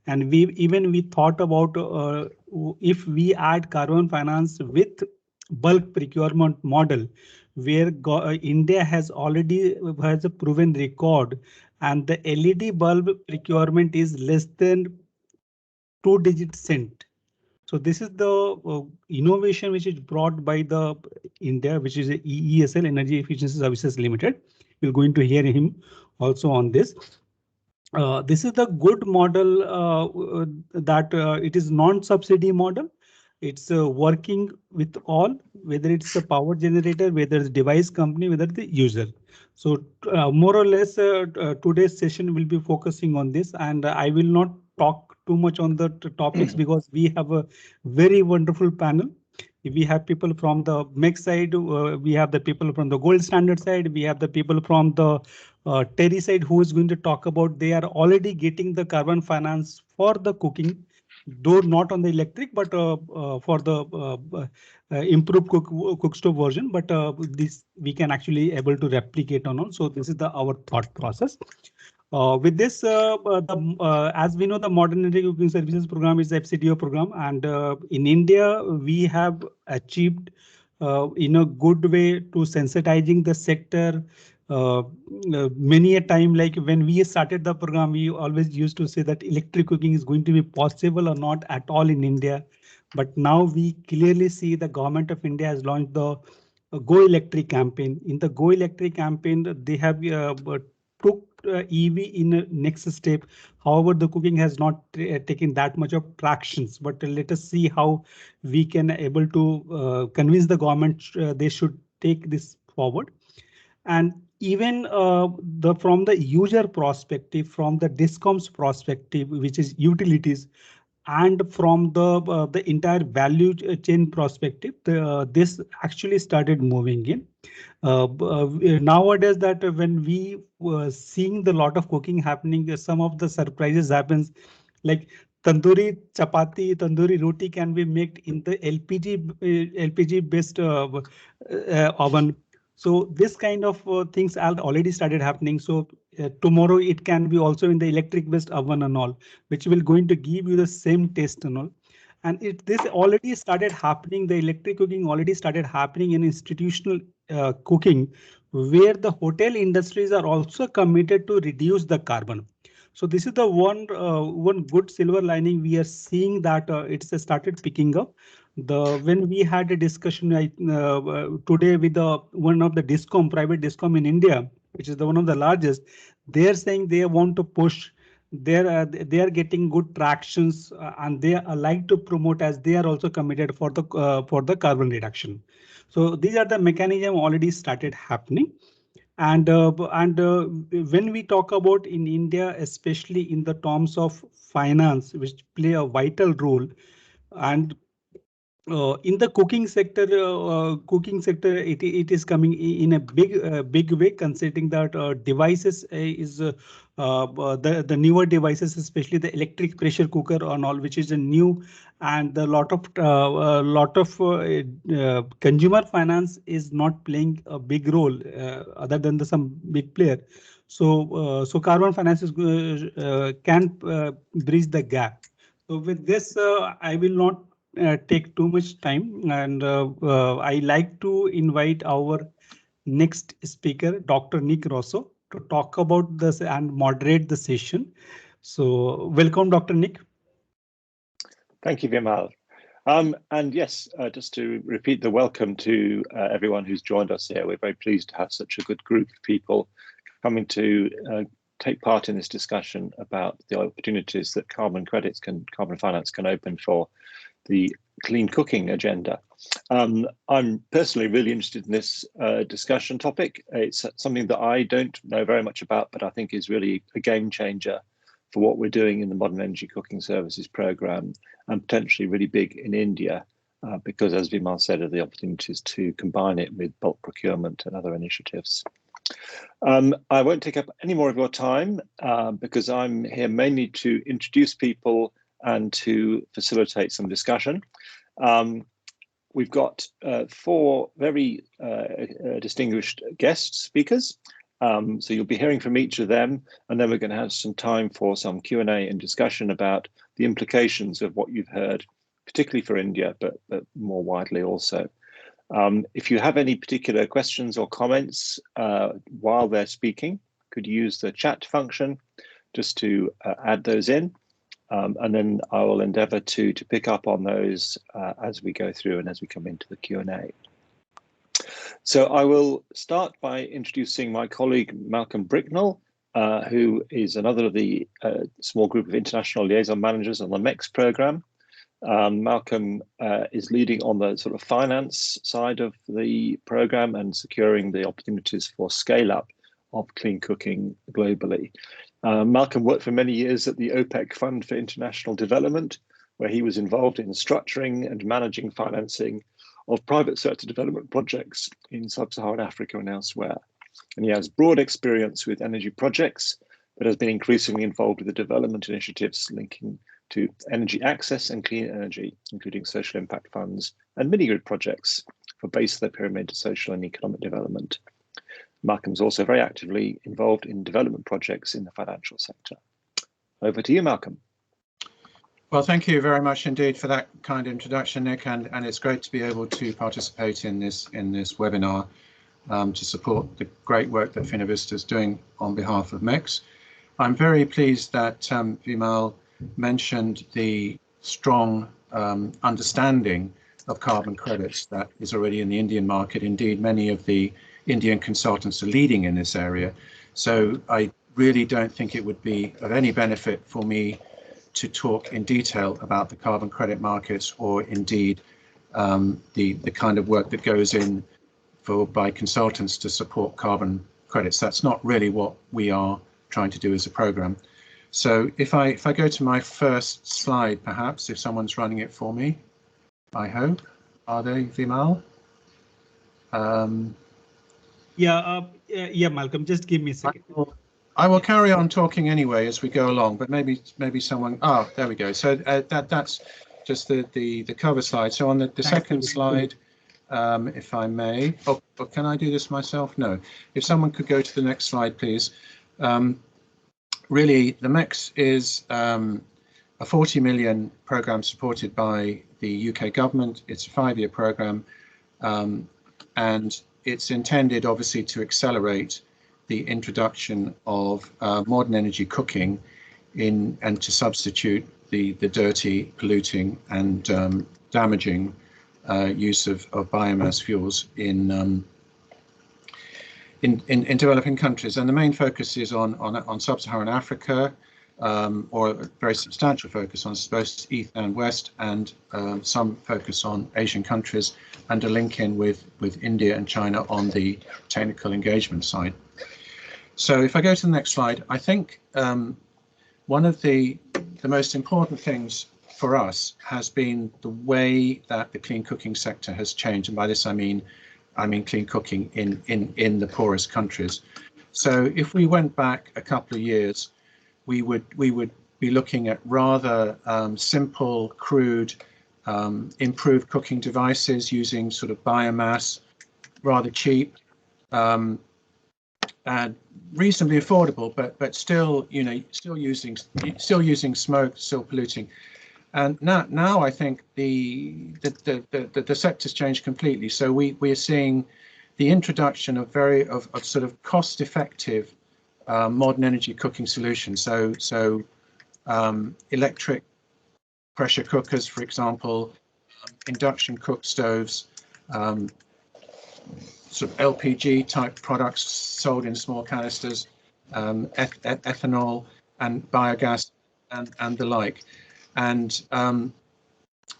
And we thought about if we add carbon finance with bulk procurement model, where India has already has a proven record, and the LED bulb procurement is less than 2-digit cent. So this is the innovation which is brought by the India, which is a EESL, Energy Efficiency Services Limited. We're going to hear him also on this. This is the good model that it is non-subsidy model. It's working with all, whether it's a power generator, whether it's device company, whether the user. So more or less today's session will be focusing on this, and I will not talk too much on the topics because we have a very wonderful panel. We have people from the MECS side, we have the people from the gold standard side, we have the people from the Terry side who is going to talk about they are already getting the carbon finance for the cooking, though not on the electric, but for the improved cook stove version. But this we can actually able to replicate on all. So this is our thought process. With this, as we know, the Modern Energy Cooking Services Program is the FCTO program, and in India we have achieved in a good way to sensitizing the sector. Many a time, like when we started the program, we always used to say that electric cooking is going to be possible or not at all in India. But now we clearly see the government of India has launched the Go Electric campaign. In the Go Electric campaign, they have took EV in a next step. However, the cooking has not taken that much of tractions. But let us see how we can able to convince the government they should take this forward. And even from the user perspective, from the discoms perspective, which is utilities, and from the entire value chain perspective, this actually started moving in. Nowadays, that when we seeing the lot of cooking happening, some of the surprises happens, like tandoori chapati, tandoori roti can be made in the LPG based oven. So this kind of things are already started happening. So tomorrow it can be also in the electric based oven and all, which will going to give you the same taste and all. And this already started happening. The electric cooking already started happening in institutional cooking, where the hotel industries are also committed to reduce the carbon. So this is the one good silver lining we are seeing, that it's started picking up. When we had a discussion today with one of the private discom in India, which is one of the largest, they are saying they want to push. They are getting good tractions and they are like to promote, as they are also committed for the carbon reduction. So these are the mechanism already started happening. And when we talk about in India, especially in the terms of finance, which play a vital role, and in the cooking sector, it is coming in a big way, considering that devices is the newer devices, especially the electric pressure cooker and all, which is a new, and a lot of consumer finance is not playing a big role other than some big player. So carbon finance can bridge the gap. So with this, I will not take too much time, and I like to invite our next speaker, Dr. Nick Rosso, to talk about this and moderate the session. So welcome, Dr. Nick. Thank you, Vimal. And yes, just to repeat the welcome to everyone who's joined us here. We're very pleased to have such a good group of people coming to take part in this discussion about the opportunities that carbon finance can open for the clean cooking agenda. I'm personally really interested in this discussion topic. It's something that I don't know very much about, but I think is really a game changer for what we're doing in the Modern Energy Cooking Services Programme, and potentially really big in India, because as Vimal said, of the opportunities to combine it with bulk procurement and other initiatives. I won't take up any more of your time because I'm here mainly to introduce people and to facilitate some discussion. We've got 4 very distinguished guest speakers. So you'll be hearing from each of them, and then we're going to have some time for some Q&A and discussion about the implications of what you've heard, particularly for India, but more widely also. If you have any particular questions or comments while they're speaking, could use the chat function just to add those in. And then I will endeavour to pick up on those as we go through and as we come into the Q&A. So I will start by introducing my colleague Malcolm Bricknell, who is another of the small group of international liaison managers on the MECS programme. Malcolm is leading on the sort of finance side of the programme and securing the opportunities for scale up of clean cooking globally. Malcolm worked for many years at the OPEC Fund for International Development, where he was involved in structuring and managing financing of private sector development projects in sub-Saharan Africa and elsewhere. And he has broad experience with energy projects, but has been increasingly involved with the development initiatives linking to energy access and clean energy, including social impact funds and mini-grid projects for base of the pyramid social and economic development. Malcolm's also very actively involved in development projects in the financial sector. Over to you, Malcolm. Well, thank you very much indeed for that kind introduction, Nick, and it's great to be able to participate in this webinar to support the great work that Finovista is doing on behalf of MECS. I'm very pleased that Vimal mentioned the strong understanding of carbon credits that is already in the Indian market. Indeed, many of the Indian consultants are leading in this area. So I really don't think it would be of any benefit for me to talk in detail about the carbon credit markets or indeed the kind of work that goes in by consultants to support carbon credits. That's not really what we are trying to do as a program. So if I go to my first slide, perhaps, if someone's running it for me, I hope. Are they, Vimal? Yeah, Malcolm, just give me a second. I will carry on talking anyway as we go along, but maybe someone. Oh, there we go. So that's just the cover slide. So on the second slide, if I may. Oh, can I do this myself? No. If someone could go to the next slide, please. Really, the MECS is a 40 million program supported by the UK government. It's a 5-year program, and it's intended, obviously, to accelerate the introduction of modern energy cooking and to substitute the dirty, polluting and damaging use of biomass fuels in developing countries. And the main focus is on sub-Saharan Africa, or a very substantial focus on both East and West, and some focus on Asian countries, and a link in with India and China on the technical engagement side. So if I go to the next slide, I think one of the most important things for us has been the way that the clean cooking sector has changed, and by this I mean clean cooking in the poorest countries. So if we went back a couple of years, we would be looking at rather simple, crude, improved cooking devices using sort of biomass, rather cheap, and reasonably affordable, but still, still using smoke, still polluting. And now I think the sector's changed completely. So we are seeing the introduction of sort of cost-effective modern energy cooking solutions. So electric pressure cookers, for example, induction cook stoves, sort of LPG type products sold in small canisters, ethanol and biogas and the like. And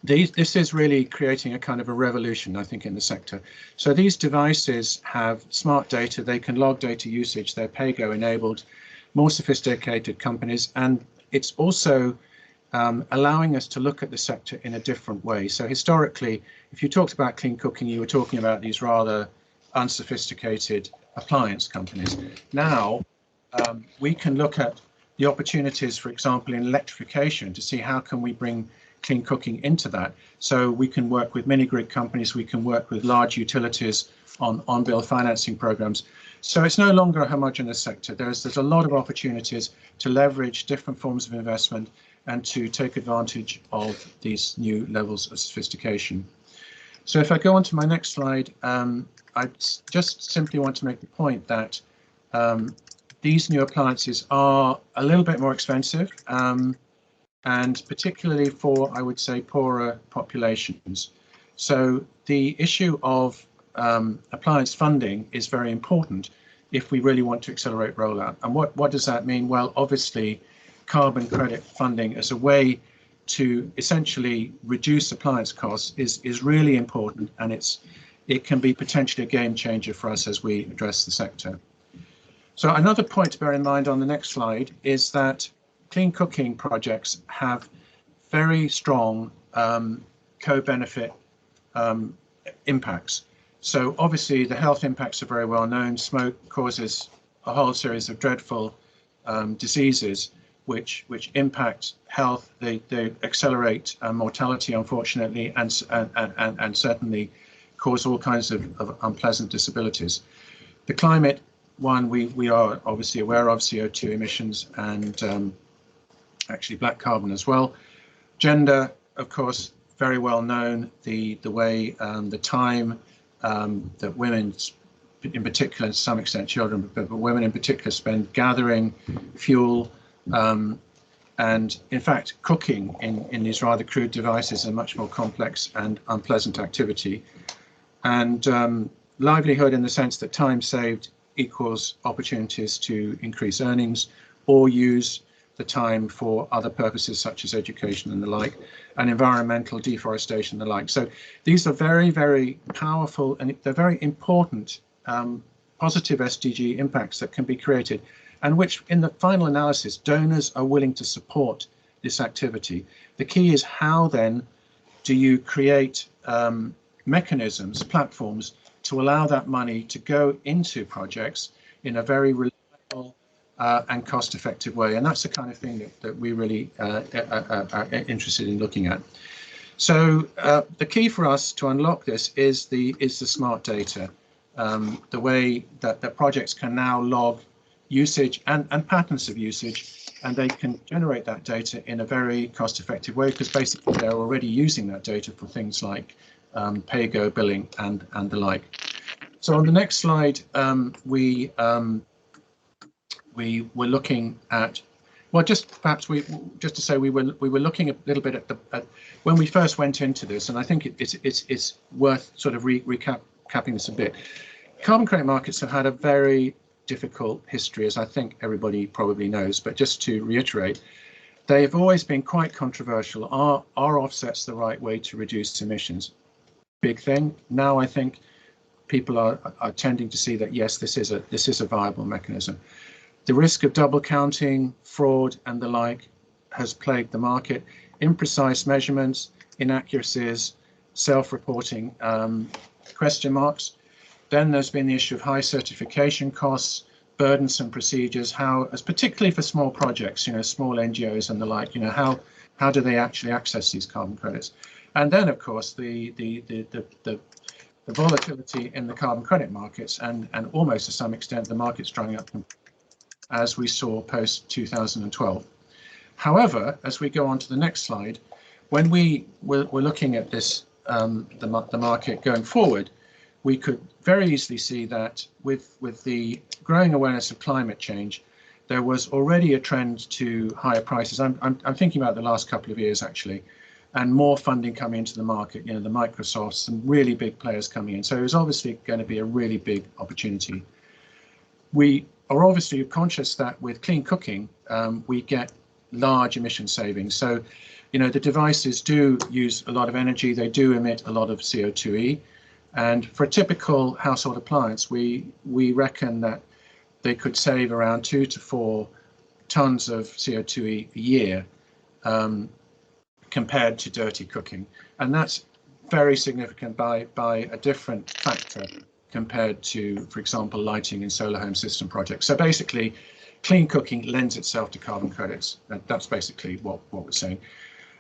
this is really creating a kind of a revolution, I think, in the sector. So these devices have smart data, they can log data usage, they're PAYGO enabled, more sophisticated companies, and it's also allowing us to look at the sector in a different way. So historically, if you talked about clean cooking, you were talking about these rather unsophisticated appliance companies. Now we can look at the opportunities, for example, in electrification, to see how can we bring clean cooking into that. So we can work with mini grid companies, we can work with large utilities on bill financing programs. So it's no longer a homogeneous sector. There's a lot of opportunities to leverage different forms of investment and to take advantage of these new levels of sophistication. So if I go on to my next slide, I just simply want to make the point that these new appliances are a little bit more expensive, and particularly for, I would say, poorer populations. So the issue of appliance funding is very important if we really want to accelerate rollout. And what does that mean? Well, obviously, carbon credit funding as a way to essentially reduce appliance costs is really important, and it can be potentially a game changer for us as we address the sector. So another point to bear in mind on the next slide is that clean cooking projects have very strong co-benefit impacts. So obviously the health impacts are very well known. Smoke causes a whole series of dreadful diseases which impact health. They accelerate mortality, unfortunately, and certainly cause all kinds of unpleasant disabilities. The climate one, we are obviously aware of, CO2 emissions and actually black carbon as well. Gender, of course, very well known, the way, the time that women in particular, and to some extent children, but women in particular spend gathering fuel, and in fact cooking in these rather crude devices is a much more complex and unpleasant activity. And livelihood in the sense that time saved equals opportunities to increase earnings or use the time for other purposes such as education and the like, and environmental deforestation and the like. So these are very, very powerful and they're very important positive SDG impacts that can be created, and which in the final analysis donors are willing to support this activity. The key is how then do you create mechanisms, platforms to allow that money to go into projects in a very reliable and cost-effective way, and that's the kind of thing that we really are interested in looking at. So the key for us to unlock this is the smart data, the way that projects can now log usage and patterns of usage, and they can generate that data in a very cost-effective way because basically they're already using that data for things like pay-go billing and the like. So on the next slide, we were looking at, well, just to say we were looking a little bit at when we first went into this, and I think it's worth sort of recapping this a bit. Carbon credit markets have had a very difficult history, as I think everybody probably knows, but just to reiterate, they have always been quite controversial. Are offsets the right way to reduce emissions? Big thing. Now I think people are tending to see that yes, this is a viable mechanism. The risk of double counting, fraud and the like has plagued the market. Imprecise measurements, inaccuracies, self-reporting, question marks. Then there's been the issue of high certification costs, burdensome procedures, as particularly for small projects, small NGOs and the like, how do they actually access these carbon credits? And then of course the volatility in the carbon credit markets and almost to some extent the markets drying up as we saw post 2012. However, as we go on to the next slide, when we're looking at this, the market going forward, we could very easily see that with the growing awareness of climate change, there was already a trend to higher prices. I'm thinking about the last couple of years actually, and more funding coming into the market, the Microsofts, some really big players coming in. So it was obviously going to be a really big opportunity. We are obviously conscious that with clean cooking, we get large emission savings. So, the devices do use a lot of energy, they do emit a lot of CO2e. And for a typical household appliance, we reckon that they could save around 2 to 4 tons of CO2e a year compared to dirty cooking. And that's very significant by a different factor compared to, for example, lighting in solar home system projects. So basically, clean cooking lends itself to carbon credits. That's basically what we're saying.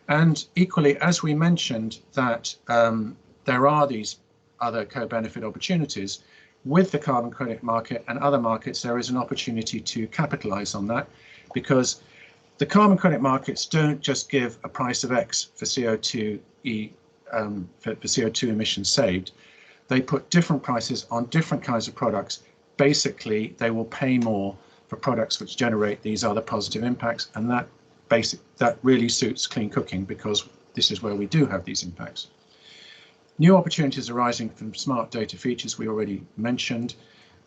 And equally, as we mentioned, that there are these other co-benefit opportunities, with the carbon credit market and other markets, there is an opportunity to capitalize on that, because the carbon credit markets don't just give a price of X for CO2 for CO2 emissions saved. They put different prices on different kinds of products. Basically, they will pay more for products which generate these other positive impacts, and that really suits clean cooking, because this is where we do have these impacts. New opportunities arising from smart data features we already mentioned,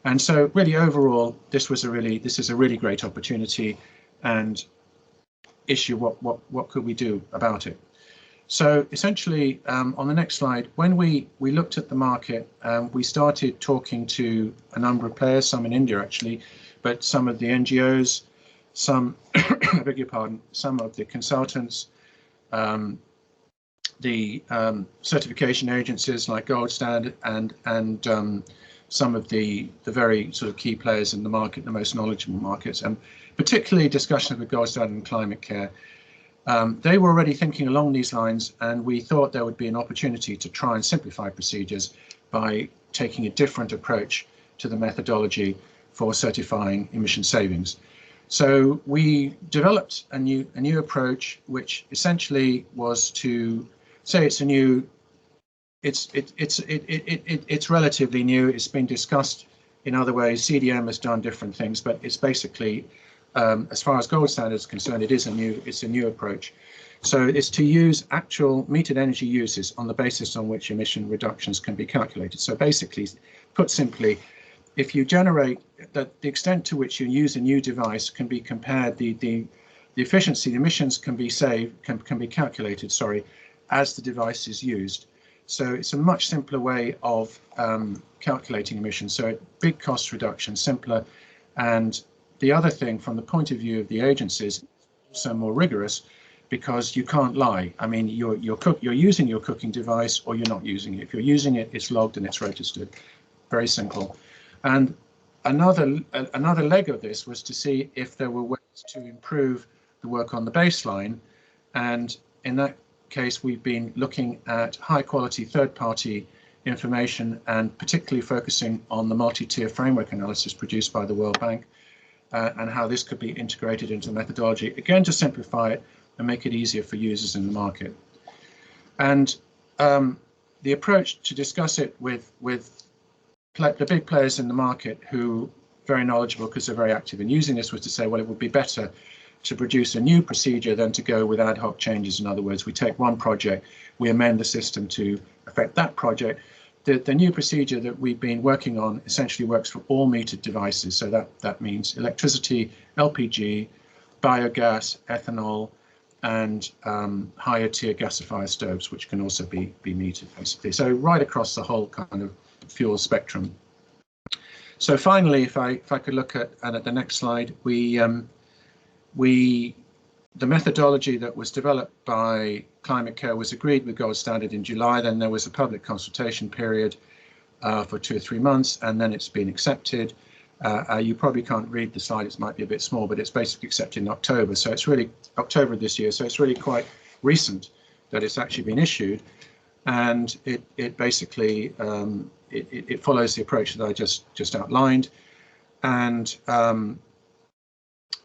and so really overall this is a really great opportunity and issue. What could we do about it? So essentially, on the next slide, when we looked at the market, we started talking to a number of players, some in India actually, but some of the NGOs, some I beg your pardon, some of the consultants, the certification agencies like Gold Standard, and some of the very sort of key players in the market, the most knowledgeable markets, and particularly discussions with Gold Standard and Climate Care. They were already thinking along these lines, and we thought there would be an opportunity to try and simplify procedures by taking a different approach to the methodology for certifying emission savings. So we developed a new approach, which essentially was to say it's relatively new. It's been discussed in other ways. CDM has done different things, but it's basically, as far as Gold Standard is concerned, it's a new approach. So it's to use actual metered energy uses on the basis on which emission reductions can be calculated. So basically, put simply, if you generate the extent to which you use a new device can be compared, the efficiency, the emissions can be saved, can be calculated, sorry, as the device is used. So it's a much simpler way of calculating emissions. So big cost reduction, simpler. And the other thing, from the point of view of the agencies, also more rigorous, because you can't lie. I mean, you're using your cooking device or you're not using it. If you're using it, it's logged and it's registered. Very simple. And another leg of this was to see if there were ways to improve the work on the baseline. And in that case, we've been looking at high quality third-party information, and particularly focusing on the multi-tier framework analysis produced by the World Bank, and how this could be integrated into the methodology, again, to simplify it and make it easier for users in the market. And the approach to discuss it with the big players in the market, who are very knowledgeable because they're very active in using this, was to say, well, it would be better to produce a new procedure than to go with ad hoc changes. In other words, we take one project, we amend the system to affect that project. The new procedure that we've been working on essentially works for all metered devices. So that means electricity, LPG, biogas, ethanol, and higher tier gasifier stoves, which can also be metered, basically. So right across the whole kind of fuel spectrum. So finally, if I could look at the next slide, the methodology that was developed by Climate Care was agreed with Gold Standard in July. Then there was a public consultation period for 2 or 3 months, and then it's been accepted. You probably can't read the slide, it might be a bit small, but it's basically accepted in October. So it's really October of this year. So it's really quite recent that it's actually been issued. And it basically, it follows the approach that I just outlined. And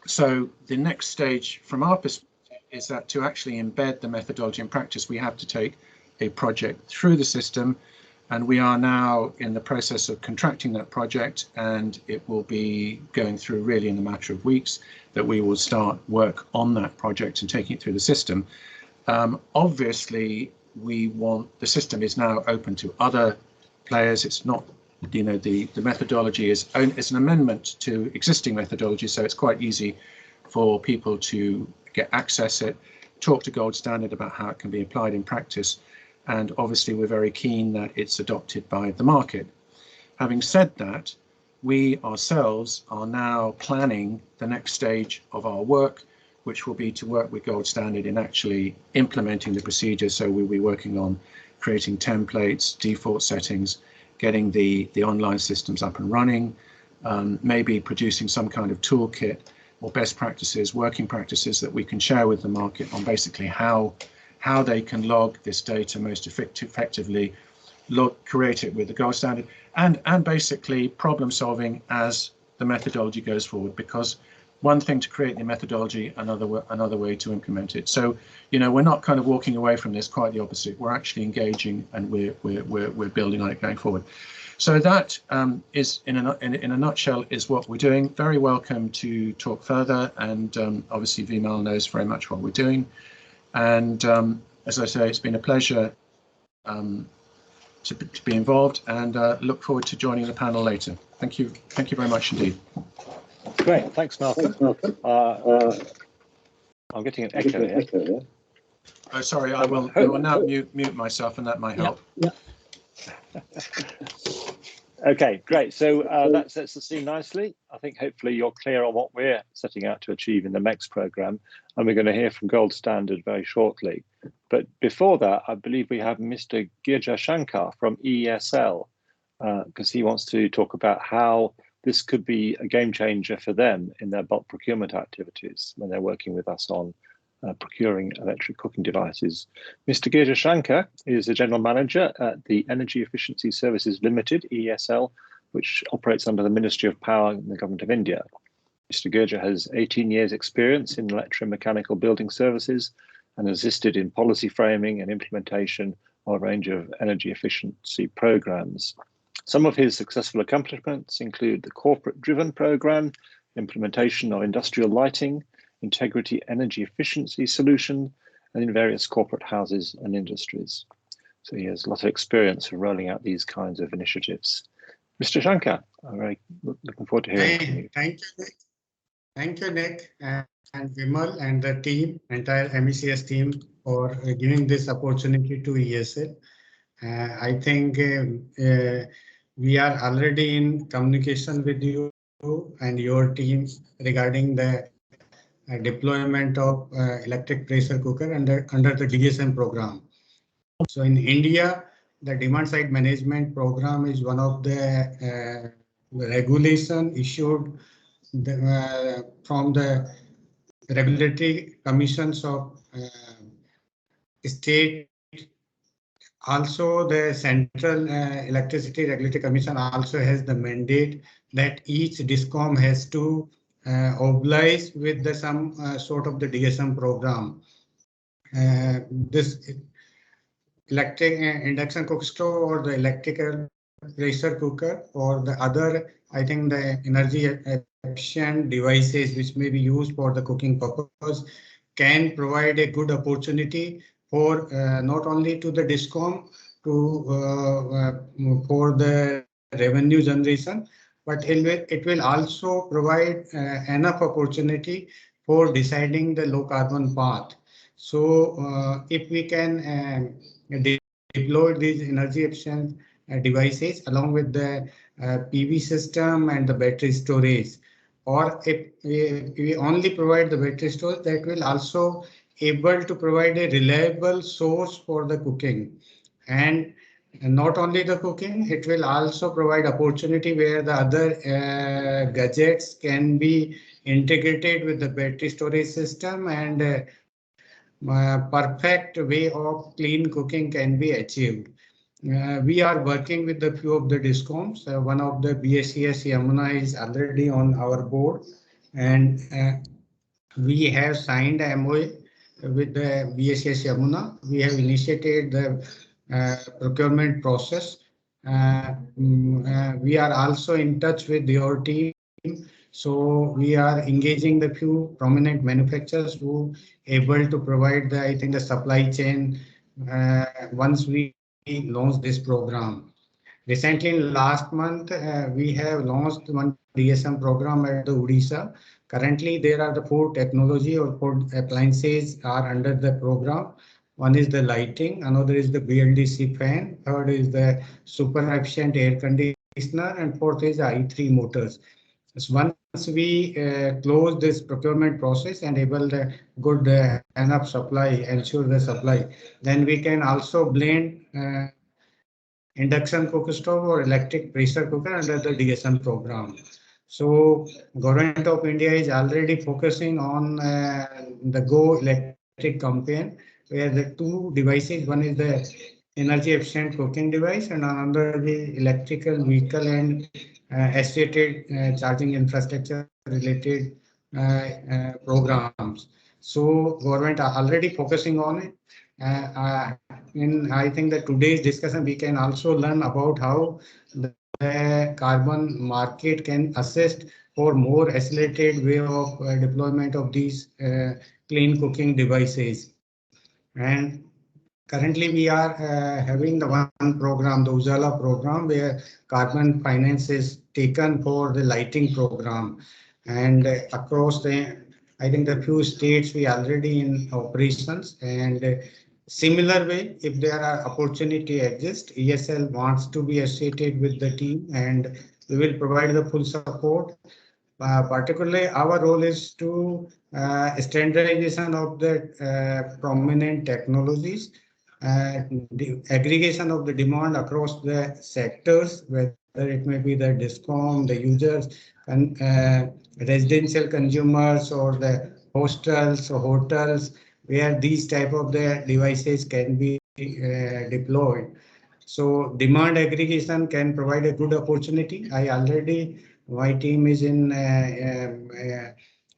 so the next stage from our perspective is that to actually embed the methodology in practice, we have to take a project through the system, and we are now in the process of contracting that project, and it will be going through really in a matter of weeks that we will start work on that project and taking it through the system. Obviously, the system is now open to other players. It's not, the methodology is an amendment to existing methodology, so it's quite easy for people to access it, talk to Gold Standard about how it can be applied in practice, and obviously we're very keen that it's adopted by the market. Having said that, we ourselves are now planning the next stage of our work, which will be to work with Gold Standard in actually implementing the procedure. So we'll be working on creating templates, default settings, getting the online systems up and running, maybe producing some kind of toolkit or best practices, working practices that we can share with the market on basically how they can log this data most effectively, create it with the gold standard, and basically problem solving as the methodology goes forward, because one thing to create the methodology, another way to implement it. So, we're not kind of walking away from this, quite the opposite. We're actually engaging, and we're building on it going forward. So that is, in a nutshell, is what we're doing. Very welcome to talk further, and obviously Vimal knows very much what we're doing. And as I say, it's been a pleasure to be involved, and look forward to joining the panel later. Thank you very much indeed. Great, thanks, Malcolm. I'm getting an echo here. Oh, sorry, I will now mute myself, and that might help. Yeah. Okay, great. So that sets the scene nicely. I think hopefully you're clear on what we're setting out to achieve in the MECS programme, and we're going to hear from Gold Standard very shortly. But before that, I believe we have Mr. Girja Shankar from EESL, because he wants to talk about how this could be a game changer for them in their bulk procurement activities when they're working with us on procuring electric cooking devices. Mr. Girja Shankar is the General Manager at the Energy Efficiency Services Limited, EESL, which operates under the Ministry of Power in the Government of India. Mr. Girja has 18 years experience in electromechanical building services and assisted in policy framing and implementation of a range of energy efficiency programs. Some of his successful accomplishments include the Corporate Driven Programme, implementation of industrial lighting, integrity energy efficiency solution, and in various corporate houses and industries. So he has a lot of experience for rolling out these kinds of initiatives. Mr. Shankar, I'm very looking forward to hearing from you. Thank you, Nick. Thank you, Nick, and Vimal and the team, entire MECS team, for giving this opportunity to EESL. I think we are already in communication with you and your team regarding the deployment of electric pressure cooker under the DSM program. So in India, the demand side management program is one of the regulation issued from the regulatory commissions of state. Also, the Central Electricity Regulatory Commission also has the mandate that each DISCOM has to oblige with the some sort of the DSM program. This electric induction cook stove or the electrical pressure cooker or the other, I think the energy efficient devices which may be used for the cooking purpose can provide a good opportunity for not only to the DISCOM for the revenue generation, but it will also provide enough opportunity for deciding the low carbon path. So if we can deploy these energy efficient devices along with the PV system and the battery storage, or if we only provide the battery storage, that will also able to provide a reliable source for the cooking. And not only the cooking, it will also provide opportunity where the other gadgets can be integrated with the battery storage system, and perfect way of clean cooking can be achieved. We are working with a few of the DISCOMs. One of the BSES Yamuna is already on our board, and we have signed a MOA with the BSES Yamuna. We have initiated the procurement process. We are also in touch with your team. So we are engaging the few prominent manufacturers who able to provide the, I think, the supply chain once we launch this program. Recently, last month, we have launched one DSM program at the Odisha. Currently, there are the 4 technology or 4 appliances are under the program. One is the lighting, another is the BLDC fan, third is the super efficient air conditioner, and fourth is the i3 motors. So once we close this procurement process and able the good enough supply, ensure the supply, then we can also blend induction cooker stove or electric pressure cooker under the DSM program. So Government of India is already focusing on the Go Electric campaign, where the 2 devices, one is the energy efficient cooking device, and another the electrical vehicle and associated charging infrastructure related programs. So government are already focusing on it. In I think that today's discussion we can also learn about how the carbon market can assist for more accelerated way of deployment of these clean cooking devices. And currently we are having the one program, the Ujala program, where carbon finance is taken for the lighting program. And across the, I think the few states we already in operations. And similar way, if there are opportunity exist, ESL wants to be associated with the team, and we will provide the full support. Particularly, our role is to standardization of the prominent technologies, the aggregation of the demand across the sectors, whether it may be the discom, the users, and residential consumers, or the hostels or hotels, where these type of the devices can be deployed. So demand aggregation can provide a good opportunity. My team is in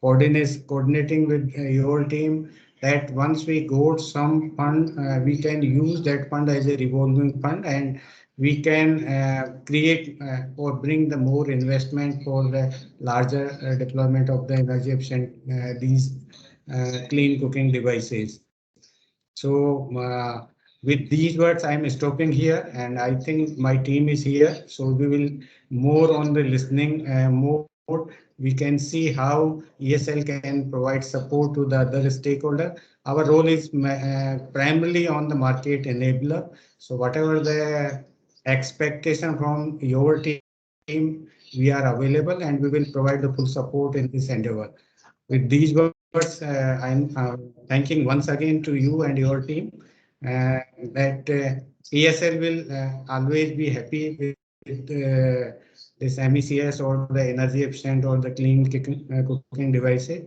coordinating with your team, that once we got some fund, we can use that fund as a revolving fund, and we can create or bring the more investment for the larger deployment of the energy efficient these clean cooking devices. So with these words, I'm stopping here, and I think my team is here. So we will more on the listening mode. We can see how ESL can provide support to the other stakeholder. Our role is primarily on the market enabler. So whatever the expectation from your team, we are available, and we will provide the full support in this endeavor. With these words, I'm thanking once again to you and your team, that ESL will always be happy with this MECS or the energy efficient or the clean cooking devices.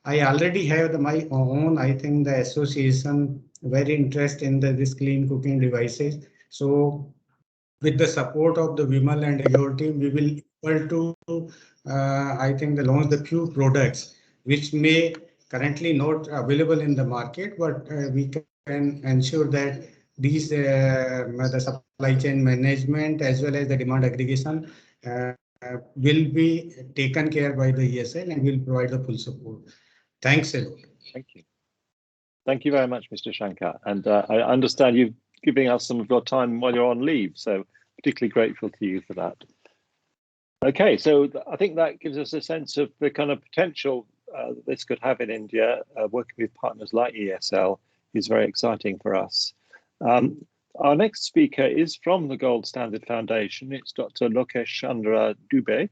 I already have my own, I think the association very interest in this clean cooking devices. So with the support of the Vimal and your team, we will able to, I think, launch the few products which may currently not available in the market, but we can ensure that these the supply chain management as well as the demand aggregation will be taken care by the ESL, and will provide the full support. Thanks a lot. Thank you. Thank you very much, Mr. Shankar. And I understand you've giving us some of your time while you're on leave, so particularly grateful to you for that. Okay, so I think that gives us a sense of the kind of potential this could have in India. Working with partners like ESL is very exciting for us. Our next speaker is from the Gold Standard Foundation. It's Dr. Lokesh Chandra Dubey,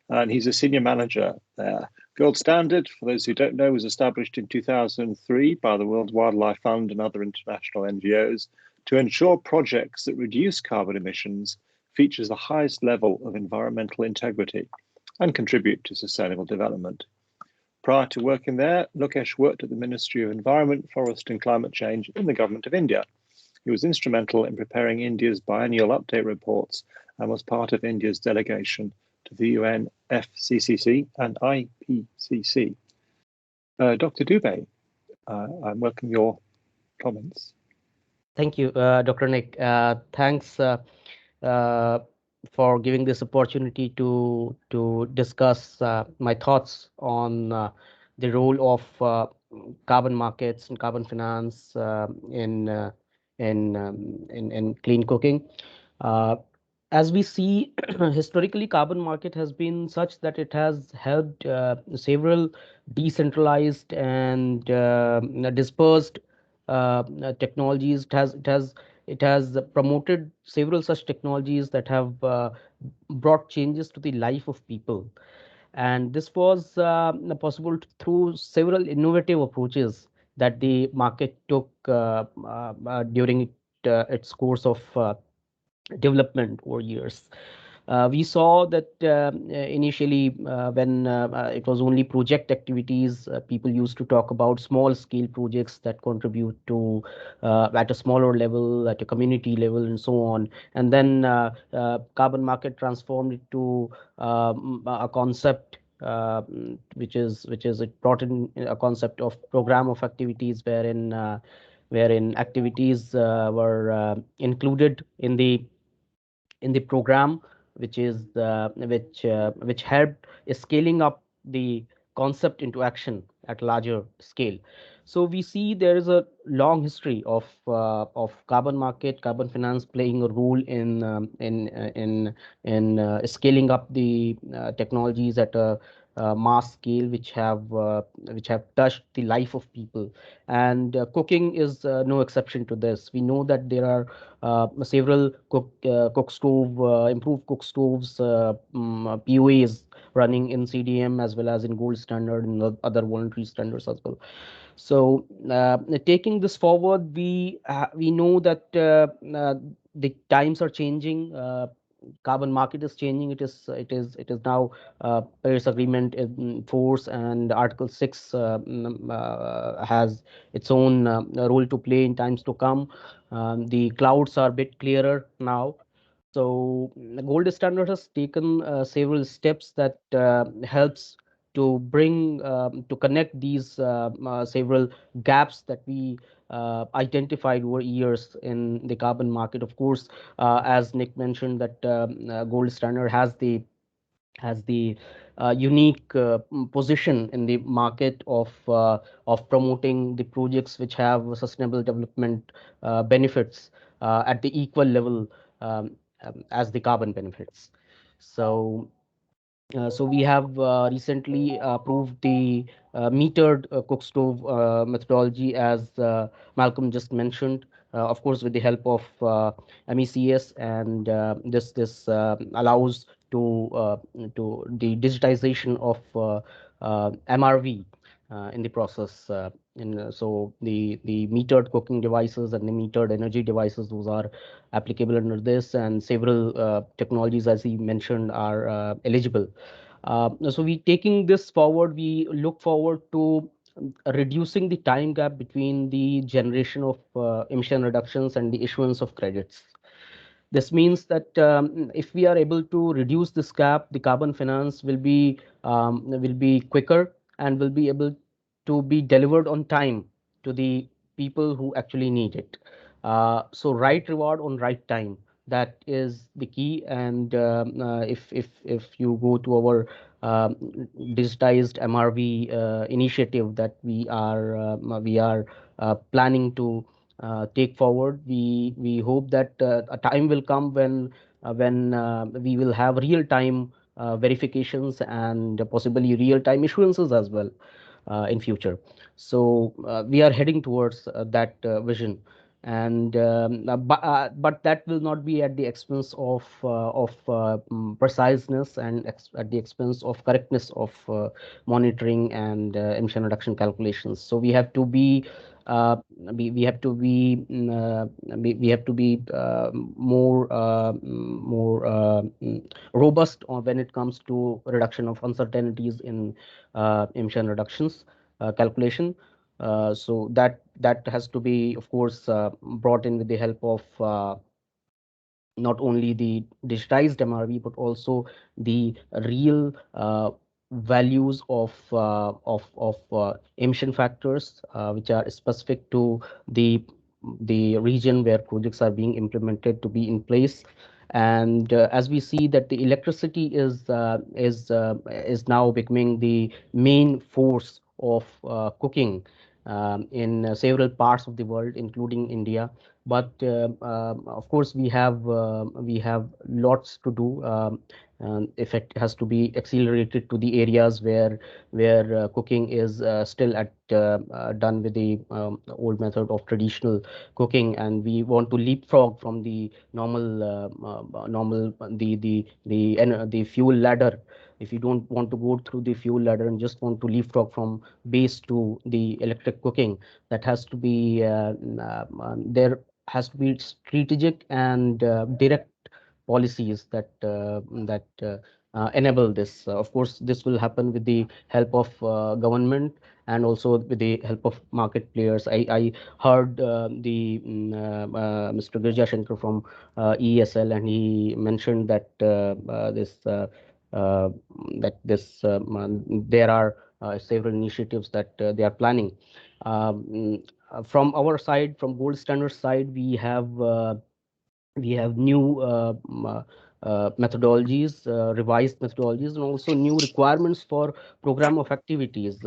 and he's a senior manager there. Gold Standard, for those who don't know, was established in 2003 by the World Wildlife Fund and other international NGOs to ensure projects that reduce carbon emissions features the highest level of environmental integrity and contribute to sustainable development. Prior to working there, Lokesh worked at the Ministry of Environment, Forest and Climate Change in the Government of India. He was instrumental in preparing India's biennial update reports and was part of India's delegation to the UN FCCC and IPCC. Dr. Dubey, I welcome your comments. Thank you, Dr. Nick. Thanks for giving this opportunity to discuss my thoughts on the role of carbon markets and carbon finance in clean cooking. As we see, historically, carbon market has been such that it has helped several decentralized and dispersed technologies. It has promoted several such technologies that have brought changes to the life of people, and this was possible through several innovative approaches that the market took during its course of development over years. We saw that initially when it was only project activities, people used to talk about small scale projects that contribute to at a smaller level, at a community level, and so on. And then carbon market transformed it to a concept which is it brought in a concept of program of activities wherein activities were included in the program, which helped scaling up the concept into action at larger scale. So we see there is a long history of carbon market, carbon finance playing a role in scaling up the technologies at a mass scale, which have touched the life of people, and cooking is no exception to this. We know that there are several improved cook stoves, POAs running in CDM as well as in gold standard and other voluntary standards as well. So taking this forward, we know that the times are changing. Carbon market is changing. It is now Paris Agreement in force, and Article 6 has its own role to play in times to come. The clouds are a bit clearer now. So the gold standard has taken several steps that helps to bring to connect these several gaps that we identified over years in the carbon market. Of course, as Nick mentioned, that gold standard has the unique position in the market of promoting the projects which have sustainable development benefits at the equal level as the carbon benefits. So we have recently approved the metered cook stove methodology, as Malcolm just mentioned, of course, with the help of MECS, and this allows to the digitization of MRV in the process. So the metered cooking devices and the metered energy devices, those are applicable under this, and several technologies, as he mentioned, are eligible. So we taking this forward, we look forward to reducing the time gap between the generation of emission reductions and the issuance of credits. This means that if we are able to reduce this gap, the carbon finance will be quicker and will be able to be delivered on time to the people who actually need it. So right reward on right time, that is the key. And if you go to our um, digitized MRV initiative that we are planning to take forward, we hope that a time will come when we will have real time verifications and possibly real time issuances as well in future. So we are heading towards that vision, and but that will not be at the expense of preciseness and at the expense of correctness of monitoring and emission reduction calculations. So we have to be uh, we have to be we have to be more robust when it comes to reduction of uncertainties in emission reductions calculation. So that has to be, of course, brought in with the help of not only the digitized MRV, but also the real values of emission factors, which are specific to the the region where projects are being implemented to be in place. And as we see that the electricity is now becoming the main force of cooking in several parts of the world, including India. But of course, we have lots to do. And if it has to be accelerated to the areas where cooking is still done with the old method of traditional cooking, and we want to leapfrog from the normal the fuel ladder. If you don't want to go through the fuel ladder and just want to leapfrog from base to the electric cooking, that has to be there has to be strategic and direct policies that enable this. Of course, this will happen with the help of government and also with the help of market players. I heard Mr. Girja Shankar from EESL, and he mentioned that uh, there are several initiatives that they are planning. From our side, from Gold Standard side, we have new methodologies, revised methodologies, and also new requirements for program of activities.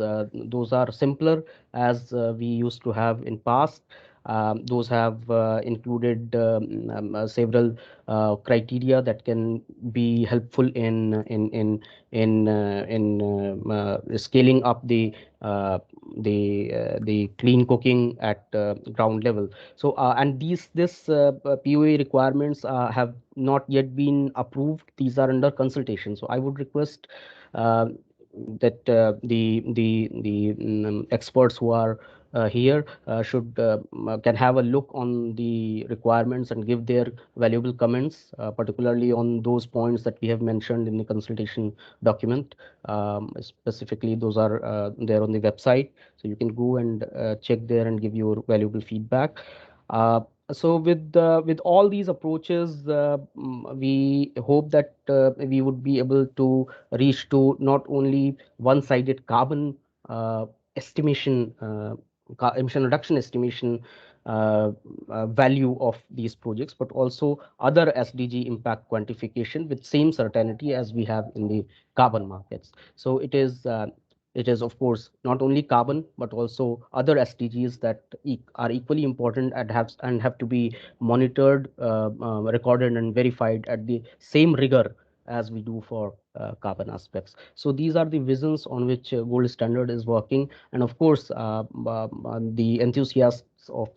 Those are simpler as we used to have in past. Those have included several criteria that can be helpful in scaling up the clean cooking at ground level. So and this POA requirements have not yet been approved. These are under consultation. So I would request uh, that the experts who are here should can have a look on the requirements and give their valuable comments, particularly on those points that we have mentioned in the consultation document. Specifically, those are there on the website, so you can go and check there and give your valuable feedback. Uh, so with all these approaches, we hope that we would be able to reach to not only one-sided carbon estimation, emission reduction estimation value of these projects, but also other SDG impact quantification with same certainty as we have in the carbon markets. So it is of course not only carbon but also other SDGs that are equally important and have to be monitored, recorded, and verified at the same rigor as we do for carbon aspects. So these are the visions on which Gold Standard is working, and of course the enthusiasts of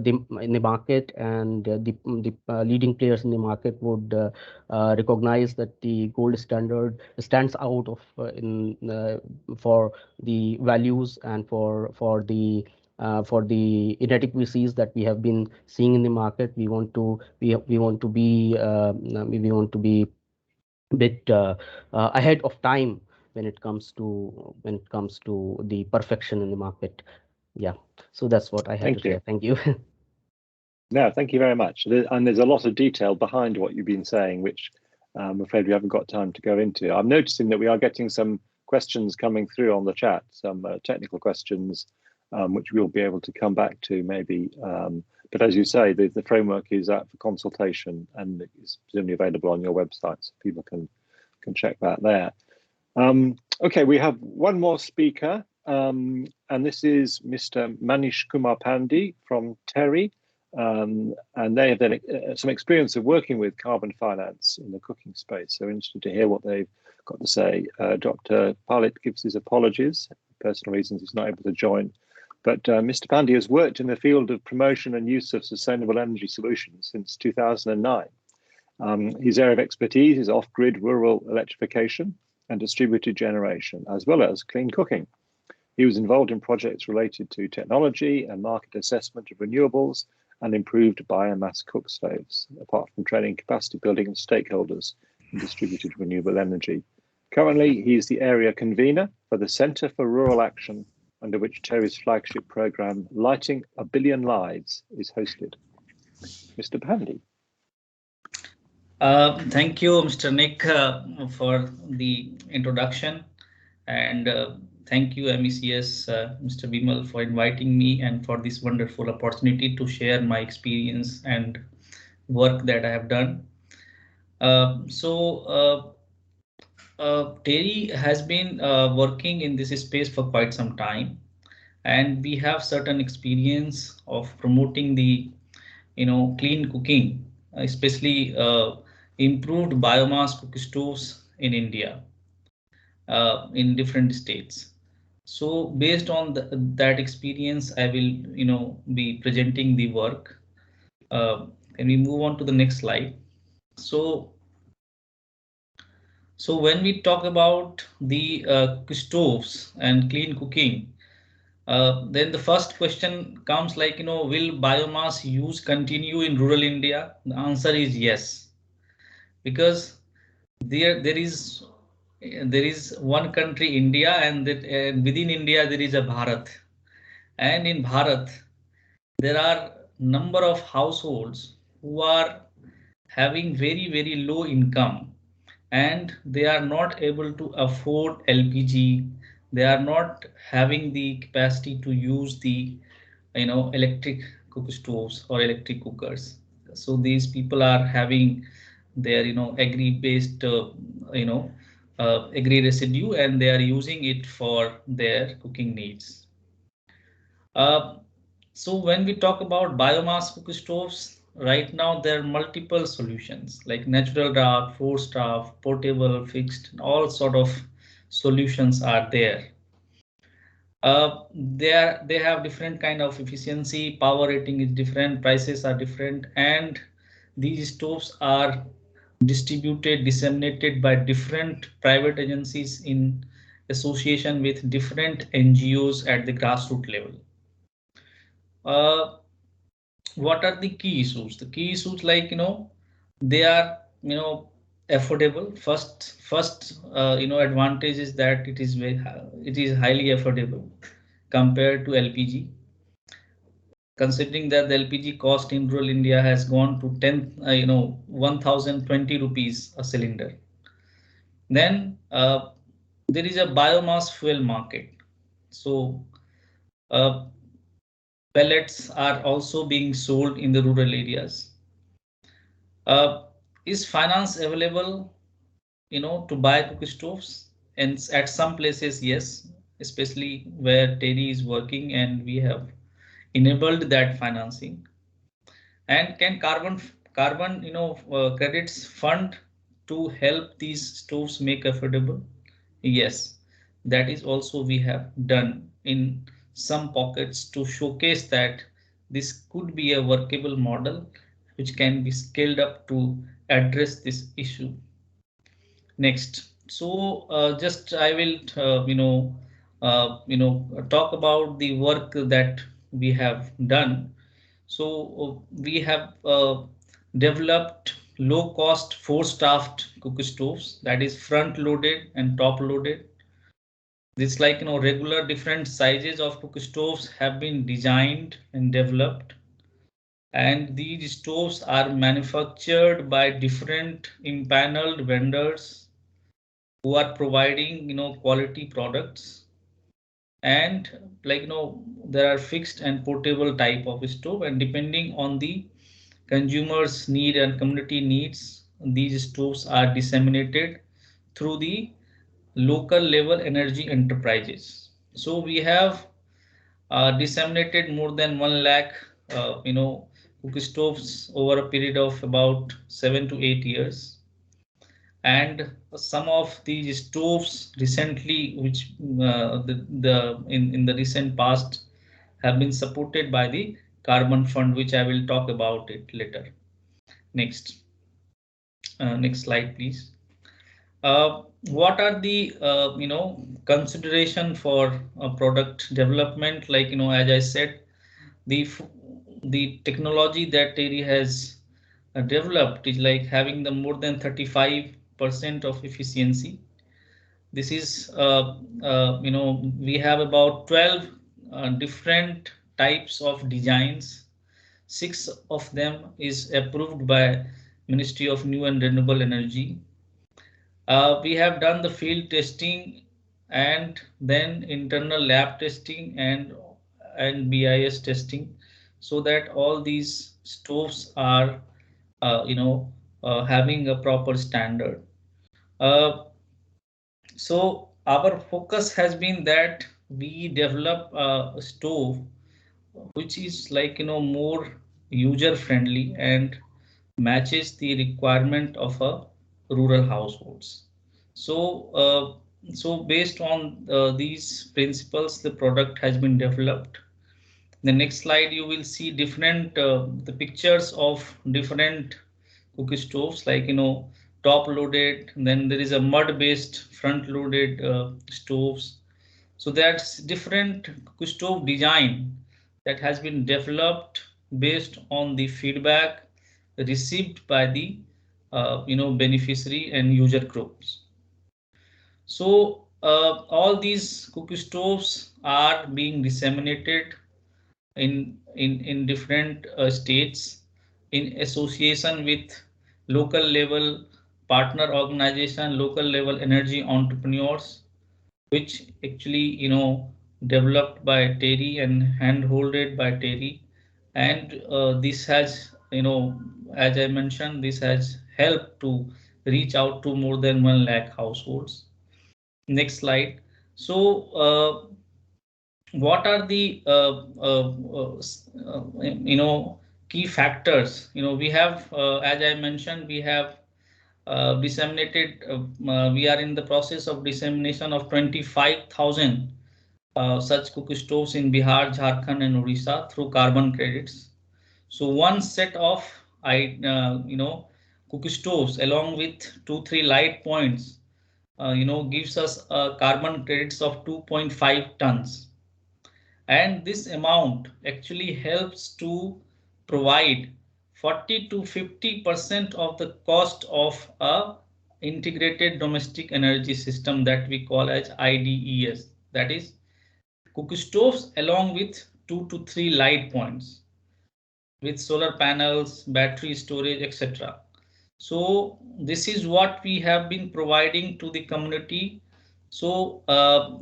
in the market and the leading players in the market would recognize that the Gold Standard stands out of for the values and for the inadequacies that we have been seeing in the market. We want to be bit ahead of time when it comes to the perfection in the market. Yeah, so that's what I had to say. Thank you. No, thank you very much. And there's a lot of detail behind what you've been saying, which I'm afraid we haven't got time to go into. I'm noticing that we are getting some questions coming through on the chat, some technical questions, which we'll be able to come back to maybe. But as you say, the framework is out for consultation and is presumably available on your website, so people can check that there. Okay, we have one more speaker, and this is Mr. Manish Kumar Pandey from TERI. And they have then some experience of working with carbon finance in the cooking space. So interested to hear what they've got to say. Dr. Palit gives his apologies. For personal reasons, he's not able to join. But Mr. Pandey has worked in the field of promotion and use of sustainable energy solutions since 2009. His area of expertise is off-grid rural electrification and distributed generation, as well as clean cooking. He was involved in projects related to technology and market assessment of renewables and improved biomass cook stoves, apart from training capacity building of stakeholders in distributed renewable energy. Currently, he is the area convener for the Centre for Rural Action, under which TERI's flagship programme, Lighting a Billion Lives, is hosted. Mr. Pandey. Thank you, Mr. Nick, for the introduction, and thank you, MECS, Mr. Bimal, for inviting me and for this wonderful opportunity to share my experience and work that I have done. TERI has been working in this space for quite some time, and we have certain experience of promoting the clean cooking, especially improved biomass cook stoves in India, in different states. So based on that experience, I will be presenting the work. Can we move on to the next slide? So when we talk about the stoves and clean cooking, then the first question comes like, will biomass use continue in rural India? The answer is yes. because there is one country, India, and within India there is a Bharat, and in Bharat there are number of households who are having very low income, and they are not able to afford LPG. They are not having the capacity to use the electric cook stoves or electric cookers. So these people are having their agri based agri residue, and they are using it for their cooking needs. So when we talk about biomass cook stoves, right now there are multiple solutions like natural draft, forced draft, portable, fixed, all sort of solutions are there. They have different kind of efficiency, power rating is different, prices are different, and these stoves are distributed, disseminated by different private agencies in association with different NGOs at the grassroots level. What are the key issues? The key issues, like they are affordable. First advantage is that it is highly affordable compared to LPG. Considering that the LPG cost in rural India has gone to 1020 rupees a cylinder. Then there is a biomass fuel market. So pellets are also being sold in the rural areas. Is finance available, to buy cook stoves? And at some places, yes, especially where Terry is working, and we have enabled that financing. And can carbon credits fund to help these stoves make affordable? Yes, that is also we have done in some pockets to showcase that this could be a workable model which can be scaled up to address this issue. Next, so just I will talk about the work that we have done. So we have developed low cost forced draft cook stoves, that is front loaded and top loaded. This, like regular different sizes of cook stoves have been designed and developed, and these stoves are manufactured by different impaneled vendors who are providing quality products. And like there are fixed and portable type of stove, and depending on the consumers need and community needs, these stoves are disseminated through the local level energy enterprises. So we have disseminated more than 1 lakh cook stoves over a period of about 7 to 8 years. And some of these stoves recently, which in the recent past, have been supported by the Carbon Fund, which I will talk about it later. Next, next slide, please. What are the consideration for product development? Like as I said, the technology that Terry has developed is like having the more than 35% of efficiency. This is we have about 12 different types of designs. 6 of them is approved by Ministry of New and Renewable Energy. We have done the field testing and then internal lab testing and BIS testing, so that all these stoves are having a proper standard. So our focus has been that we develop a stove which is like more user friendly and matches the requirement of a rural households. So based on these principles, the product has been developed. The next slide, you will see different the pictures of different cook stoves, like top loaded, then there is a mud based front loaded stoves. So that's different cook stove design that has been developed based on the feedback received by the beneficiary and user groups. So all these cookie stoves are being disseminated in different states in association with local level partner organization, local level energy entrepreneurs, which actually developed by Terry and handholded by Terry, and this has as I mentioned, this has helped to reach out to more than 1 lakh households. Next slide. So what are the key factors? We have as I mentioned, we have disseminated, we are in the process of dissemination of 25,000 such cookie stoves in Bihar, Jharkhand and Odisha through carbon credits. So one set of cookie stoves along with 2-3 light points gives us carbon credits of 2.5 tons. And this amount actually helps to provide 40 to 50% of the cost of a integrated domestic energy system that we call as IDES, that is cookie stoves along with 2 to 3 light points with solar panels, battery storage, etc. So this is what we have been providing to the community. So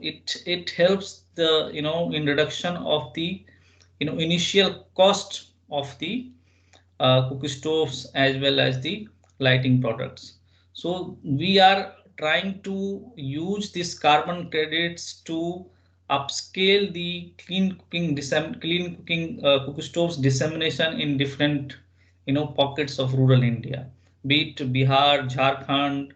it helps the in reduction of the initial cost of the cookie stoves as well as the lighting products. So we are trying to use these carbon credits to upscale the clean cooking cookie stoves dissemination in different pockets of rural India, be it Bihar, Jharkhand,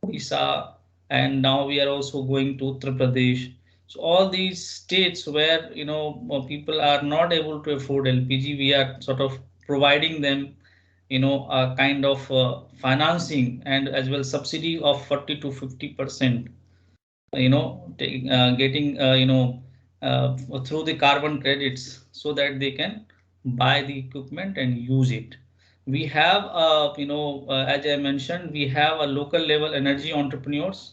Odisha, and now we are also going to Uttar Pradesh. So all these states where people are not able to afford LPG, we are sort of providing them a kind of financing and as well subsidy of 40 to 50%, getting through the carbon credits so that they can buy the equipment and use it. We have as I mentioned, we have a local level energy entrepreneurs.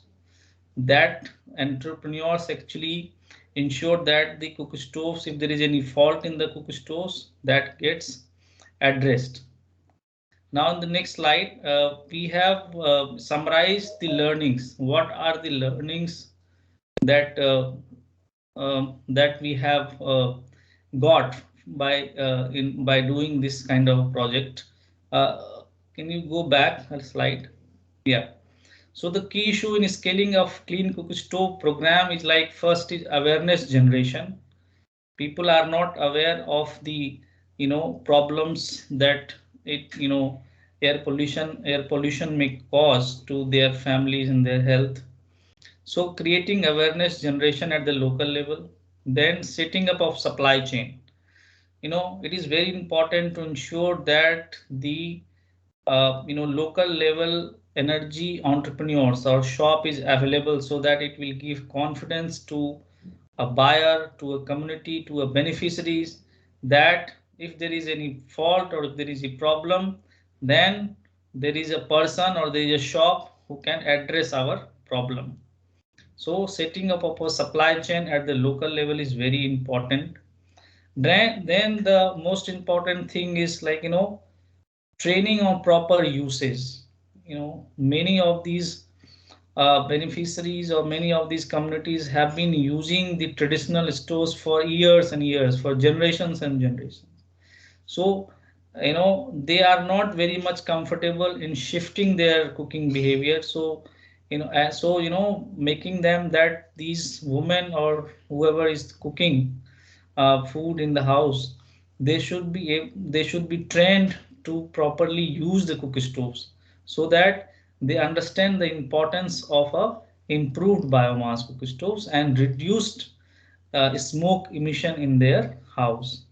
That entrepreneurs actually ensure that the cookie stoves, if there is any fault in the cookie stoves, that gets addressed. Now in the next slide, we have summarized the learnings. What are the learnings that that we have got by doing this kind of project? Can you go back a slide? Yeah. So the key issue in scaling of clean cookie stove program is like first is awareness generation. People are not aware of the problems that air pollution may cause to their families and their health. So creating awareness generation at the local level, then setting up of supply chain. It is very important to ensure that the local level energy entrepreneurs or shop is available so that it will give confidence to a buyer, to a community, to a beneficiaries, that if there is any fault or if there is a problem, then there is a person or there is a shop who can address our problem. So setting up of a supply chain at the local level is very important. Then the most important thing is like training on proper usage. Many of these beneficiaries or many of these communities have been using the traditional stores for years and years, for generations and generations. So they are not very much comfortable in shifting their cooking behavior. So making them that these women or whoever is cooking food in the house, they should be trained to properly use the cookie stoves so that they understand the importance of a improved biomass cookie stoves and reduced smoke emission in their house.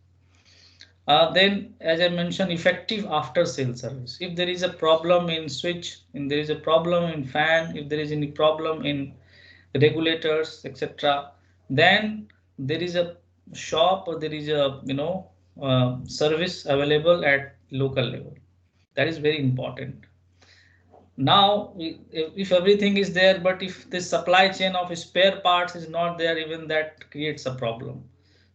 Then, as I mentioned, effective after sale service. If there is a problem in switch, if there is a problem in fan, if there is any problem in regulators, etc., then there is a shop or there is a service available at local level. That is very important. now, if everything is there, but if the supply chain of spare parts is not there, even that creates a problem.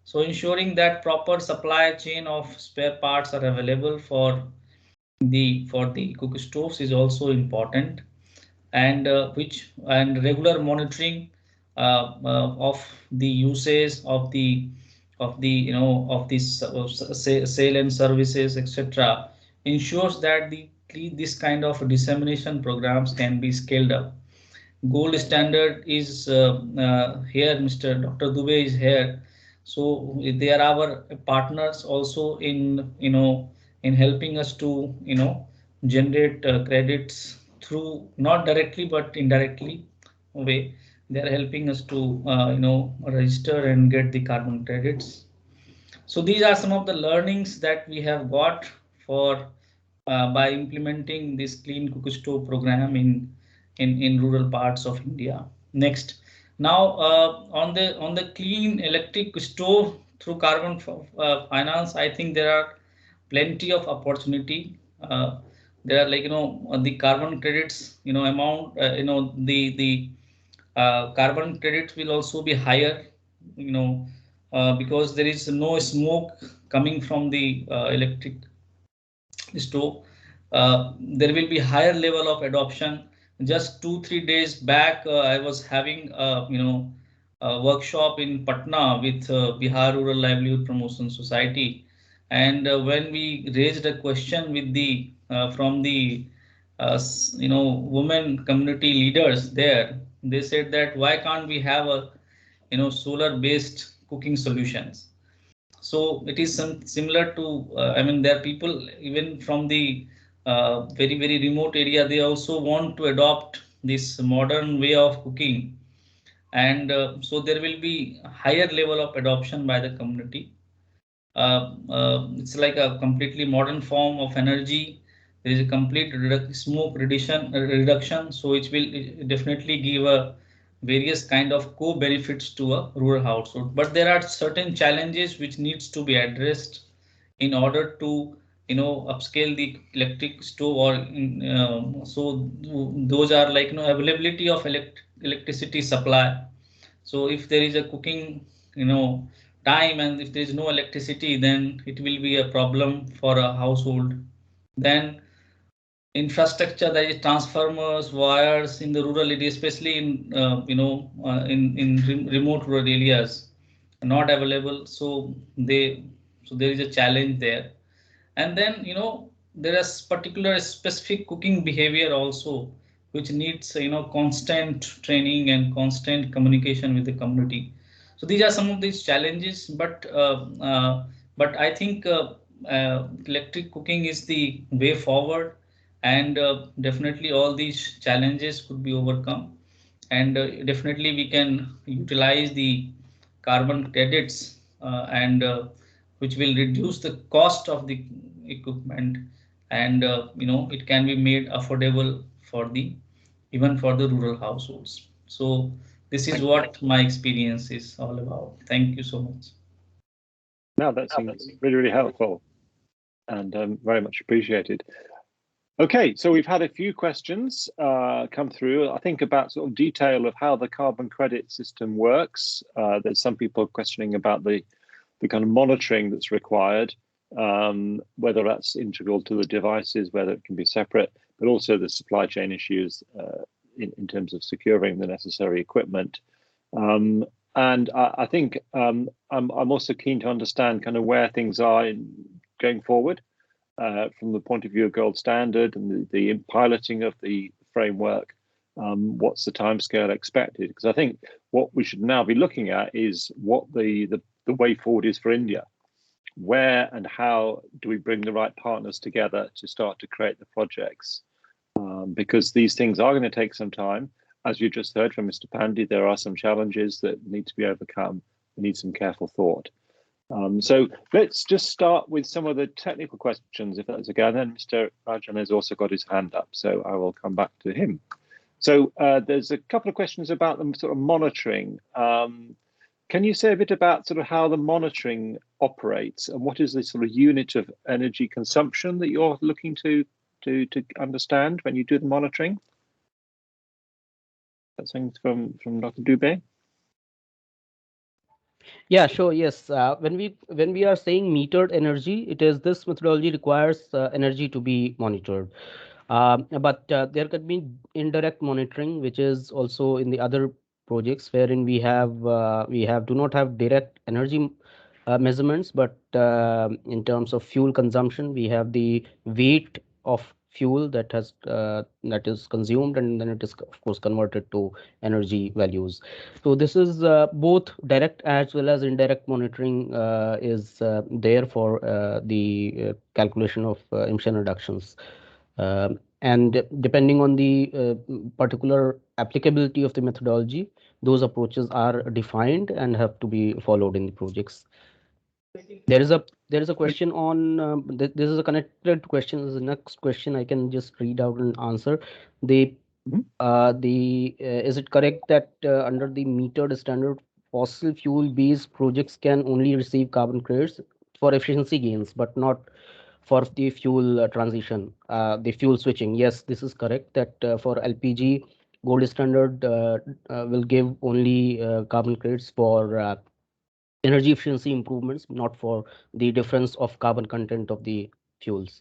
So ensuring that proper supply chain of spare parts are available for the cook stoves is also important, and regular monitoring of the usage of the of this sale and services, etc., ensures that this kind of dissemination programs can be scaled up. Gold standard is here. Mr. Dr. Dubey is here, so they are our partners also in in helping us to generate credits through, not directly but indirectly way. They are helping us to register and get the carbon credits. So these are some of the learnings that we have got for by implementing this clean cook stove program in rural parts of India. Next, now on the clean electric stove through carbon finance, I think there are plenty of opportunity. There are, like, the carbon credits, amount, the carbon credits will also be higher, because there is no smoke coming from the electric stove. There will be higher level of adoption. Just 2-3 days back, I was having a workshop in Patna with Bihar Rural Livelihood Promotion Society, and when we raised a question with the from the women community leaders there, they said that why can't we have a solar based cooking solutions. So it is similar to, I mean, there are people even from the very remote area, they also want to adopt this modern way of cooking, and so there will be higher level of adoption by the community. It's like a completely modern form of energy. There is a complete smoke reduction, so it will definitely give a various kind of co-benefits to a rural household. But there are certain challenges which needs to be addressed in order to upscale the electric stove, or so those are, like, availability of electricity supply. So if there is a cooking time, and if there is no electricity, then it will be a problem for a household. Then infrastructure, that is transformers, wires in the rural area, especially in in remote rural areas, are not available. So there is a challenge there. And then there is particular specific cooking behavior also, which needs constant training and constant communication with the community. So these are some of these challenges, but I think electric cooking is the way forward, and definitely all these challenges could be overcome, and definitely we can utilize the carbon credits, and which will reduce the cost of the equipment, and it can be made affordable for the even for the rural households. So this is what my experience is all about. Thank you so much. No, that seems really helpful, and very much appreciated. Okay, so we've had a few questions come through, I think, about sort of detail of how the carbon credit system works. There's some people questioning about the kind of monitoring that's required, whether that's integral to the devices, whether it can be separate, but also the supply chain issues in terms of securing the necessary equipment. And I think I'm also keen to understand kind of where things are going forward from the point of view of gold standard and the piloting of the framework. What's the timescale expected? Because I think what we should now be looking at is what the way forward is for India. Where and how do we bring the right partners together to start to create the projects? Because these things are going to take some time. As you just heard from Mr. Pandey, there are some challenges that need to be overcome. We need some careful thought. So let's just start with some of the technical questions, if that's okay. And then Mr. Rajan has also got his hand up, so I will come back to him. So there's a couple of questions about the sort of monitoring. Can you say a bit about sort of how the monitoring operates, and what is the sort of unit of energy consumption that you're looking to to understand when you do the monitoring? That's something from Dr. Dubé. Yeah, sure. Yes. When we are saying metered energy, it is this methodology requires energy to be monitored. But there could be indirect monitoring, which is also in the other projects wherein we do not have direct energy measurements, but in terms of fuel consumption, we have the weight of fuel that is consumed, and then it is of course converted to energy values. So this is both direct as well as indirect monitoring is there for the calculation of emission reductions. And depending on the particular applicability of the methodology, those approaches are defined and have to be followed in the projects. There is a question on this is a connected question. This is the next question. I can just read out and answer. The Is it correct that under the metered standard, fossil fuel based projects can only receive carbon credits for efficiency gains, but not for the fuel transition, the fuel switching? Yes, this is correct that for LPG, gold standard will give only carbon credits for energy efficiency improvements, not for the difference of carbon content of the fuels.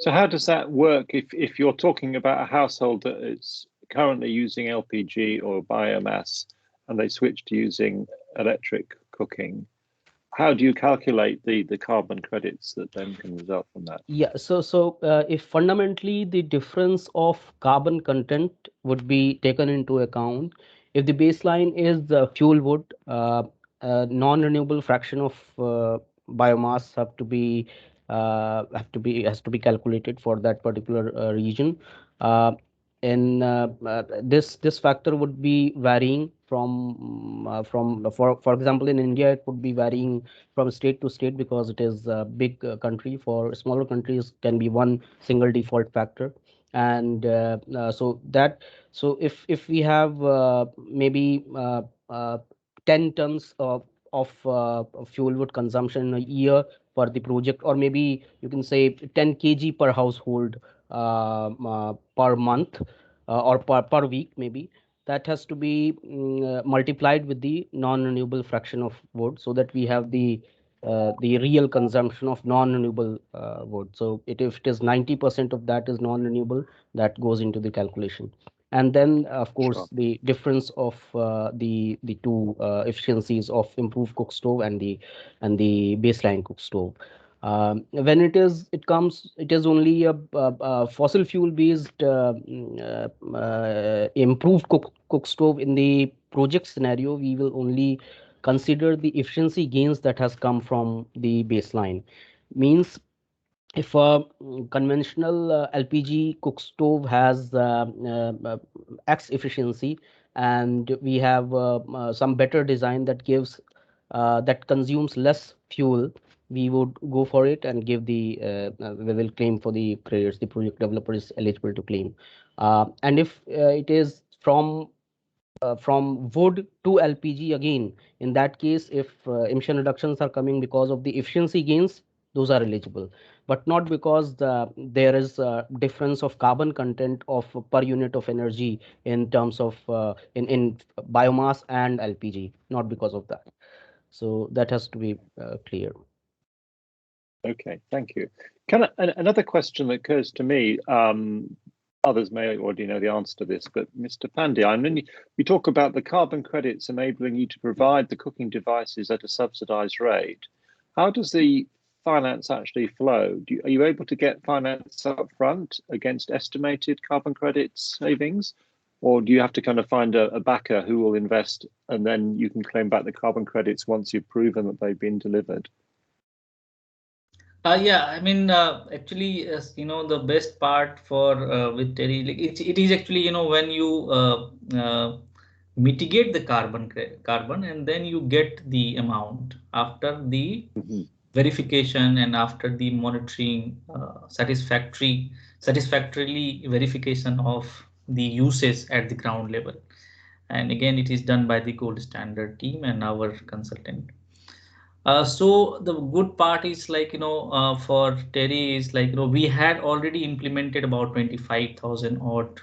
So how does that work if you're talking about a household that is currently using LPG or biomass and they switch to using electric cooking? How do you calculate the carbon credits that then can result from that? Yeah, if fundamentally the difference of carbon content would be taken into account, if the baseline is fuel wood, non-renewable fraction of biomass has to be calculated for that particular region. This factor would be varying for example, in India it would be varying from state to state because it is a big country. For smaller countries can be one single default factor. And if we have maybe 10 tons of fuel wood consumption in a year for the project, or maybe you can say 10 kg per household per month, or per week maybe, that has to be multiplied with the non-renewable fraction of wood, so that we have the real consumption of non-renewable wood. So if it is 90% of that is non-renewable, that goes into the calculation. And then of course Sure. the difference of the two efficiencies of improved cook stove and the baseline cook stove. When it is only a fossil fuel based improved cook stove. In the project scenario, we will only consider the efficiency gains that has come from the baseline. Means if a conventional LPG cook stove has X efficiency, and we have some better design that consumes less fuel, we would go for it and we will claim for the credits. The project developer is eligible to claim. And if it is from wood to LPG, again, in that case, if emission reductions are coming because of the efficiency gains, those are eligible, but not because there is a difference of carbon content of per unit of energy in terms of in biomass and LPG, not because of that. So that has to be clear. Okay, thank you. Another question that occurs to me, others may already know the answer to this, but Mr. Pandey, I mean, we talk about the carbon credits enabling you to provide the cooking devices at a subsidized rate. How does the finance actually flow? Are you able to get finance up front against estimated carbon credits savings? Or do you have to kind of find a backer who will invest and then you can claim back the carbon credits once you've proven that they've been delivered? Yeah, I mean, actually, the best part for with Terry, like it is actually, when you mitigate the carbon, and then you get the amount after the verification and after the monitoring, satisfactorily verification of the usage at the ground level. And again, it is done by the gold standard team and our consultant. So the good part is like, for Terry is like, we had already implemented about 25,000 odd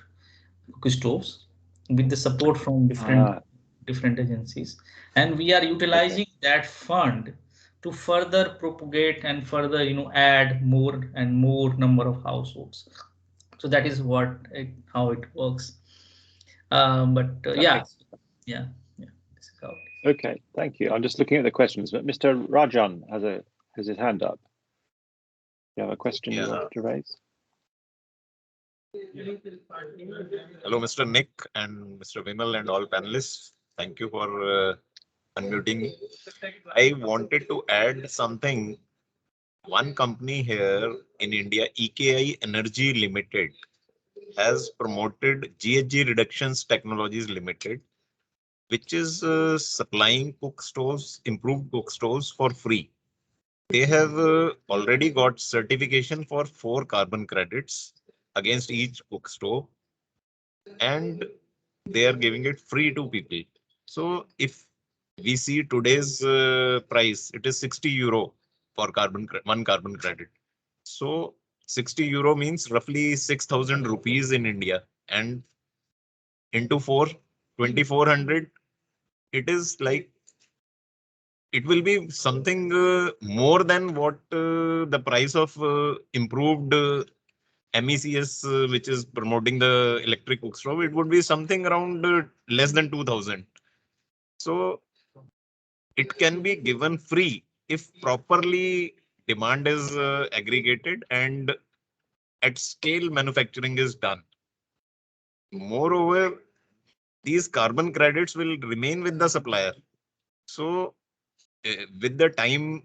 cookie stoves with the support from different agencies, and we are utilizing that fund to further propagate and further, add more and more number of households. So that is how it works. Yeah, yeah, this is how it is. Okay, thank you. I'm just looking at the questions, but Mr. Rajan has his hand up. You have a question you want to raise? Hello, Mr. Nick and Mr. Vimal and all panelists. Thank you for unmuting. I wanted to add something. One company here in India, EKI Energy Limited, has promoted GHG Reductions Technologies Limited, which is supplying cook stoves, improved cook stoves for free. They have already got certification for 4 carbon credits against each cook stove, and they are giving it free to people. So if we see today's price, it is 60 euro for one carbon credit. So 60 euro means roughly 6,000 rupees in India, and into 2,400, it is like, it will be something more than what the price of improved MECS, which is promoting the electric cook stove. It would be something around less than 2,000. So it can be given free if properly demand is aggregated and at scale manufacturing is done. Moreover, these carbon credits will remain with the supplier. So with the time,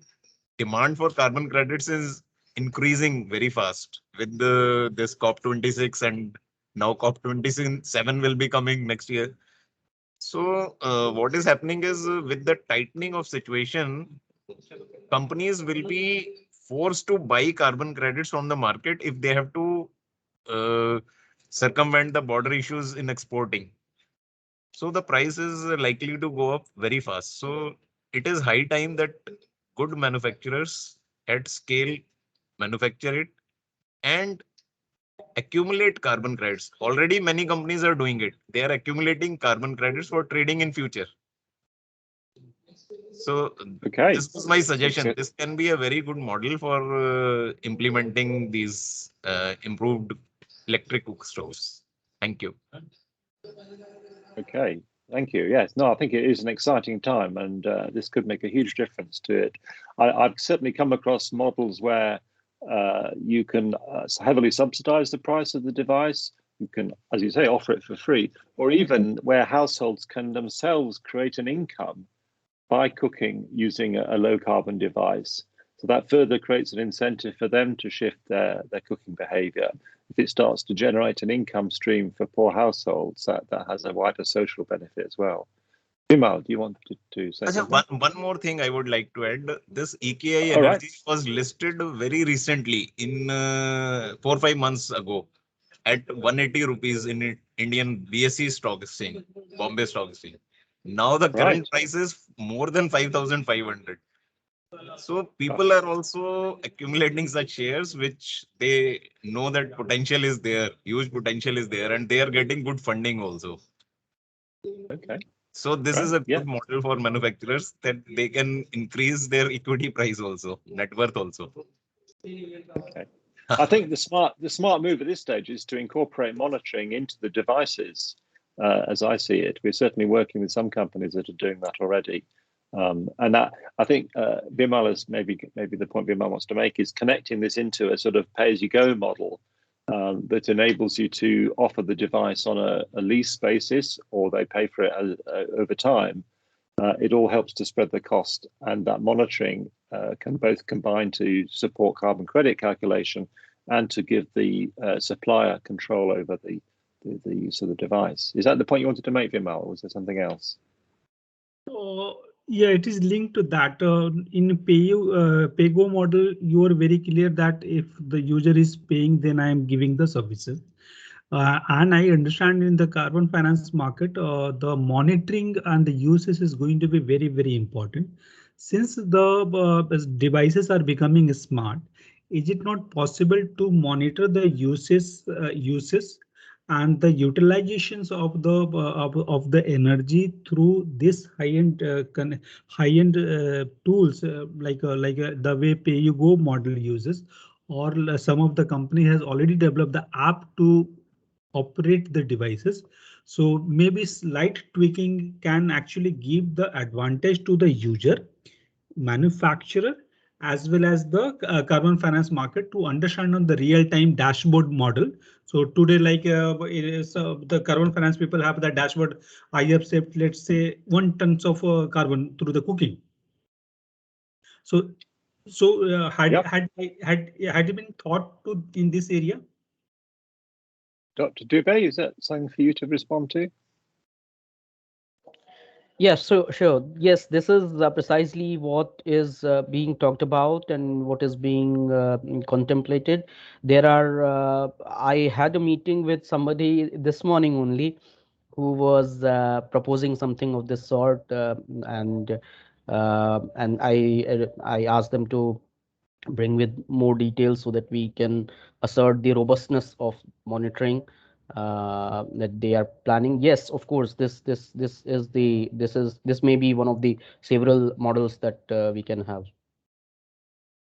demand for carbon credits is increasing very fast with this COP26, and now COP27 will be coming next year. So what is happening is with the tightening of situation, companies will be forced to buy carbon credits from the market if they have to circumvent the border issues in exporting. So the price is likely to go up very fast. So it is high time that good manufacturers at scale manufacture it and accumulate carbon credits. Already many companies are doing it. They are accumulating carbon credits for trading in future. So this was my suggestion. This can be a very good model for implementing these improved electric cook stoves. Thank you. Okay, thank you. Yes, no, I think it is an exciting time, and this could make a huge difference to it. I've certainly come across models where you can heavily subsidize the price of the device. You can, as you say, offer it for free, or even where households can themselves create an income by cooking using a low carbon device. So that further creates an incentive for them to shift their cooking behavior. If it starts to generate an income stream for poor households, that has a wider social benefit as well. Vimal, do you want to say something? One more thing I would like to add. This EKI Energy was listed very recently in 4 or 5 months ago at 180 rupees in Indian BSE stock exchange, Bombay stock exchange. Now the current price is more than 5,500. So people are also accumulating such shares, which they know that potential is there, huge potential is there, and they are getting good funding also. Okay. So this is a good model for manufacturers that they can increase their equity price also, net worth also. Okay. I think the smart move at this stage is to incorporate monitoring into the devices. As I see it, we're certainly working with some companies that are doing that already. And that, I think, Vimal is maybe the point Vimal wants to make is connecting this into a sort of pay-as-you-go model that enables you to offer the device on a lease basis, or they pay for it over time. It all helps to spread the cost, and that monitoring can both combine to support carbon credit calculation and to give the supplier control over the use of the device. Is that the point you wanted to make, Vimal, or was there something else? Yeah, it is linked to that. In pay-go model, you are very clear that if the user is paying, then I am giving the services. And I understand in the carbon finance market, the monitoring and the uses is going to be very, very important. Since the devices are becoming smart, is it not possible to monitor the uses and the utilizations of the energy through this high-end tools like the way pay-you-go model uses, or some of the company has already developed the app to operate the devices. So maybe slight tweaking can actually give the advantage to the user, manufacturer, as well as the carbon finance market to understand on the real-time dashboard model. So today, like it is, the carbon finance people have the dashboard. I have saved, let's say, 1 tons of carbon through the cooking. So, had Yep. had it been thought to in this area? Dr. Dubey, is that something for you to respond to? Yes, so sure. Yes, this is precisely what is being talked about and what is being contemplated. I had a meeting with somebody this morning only who was proposing something of this sort, and I asked them to bring with more details so that we can assert the robustness of monitoring that they are planning. Yes, of course, this may be one of the several models that we can have.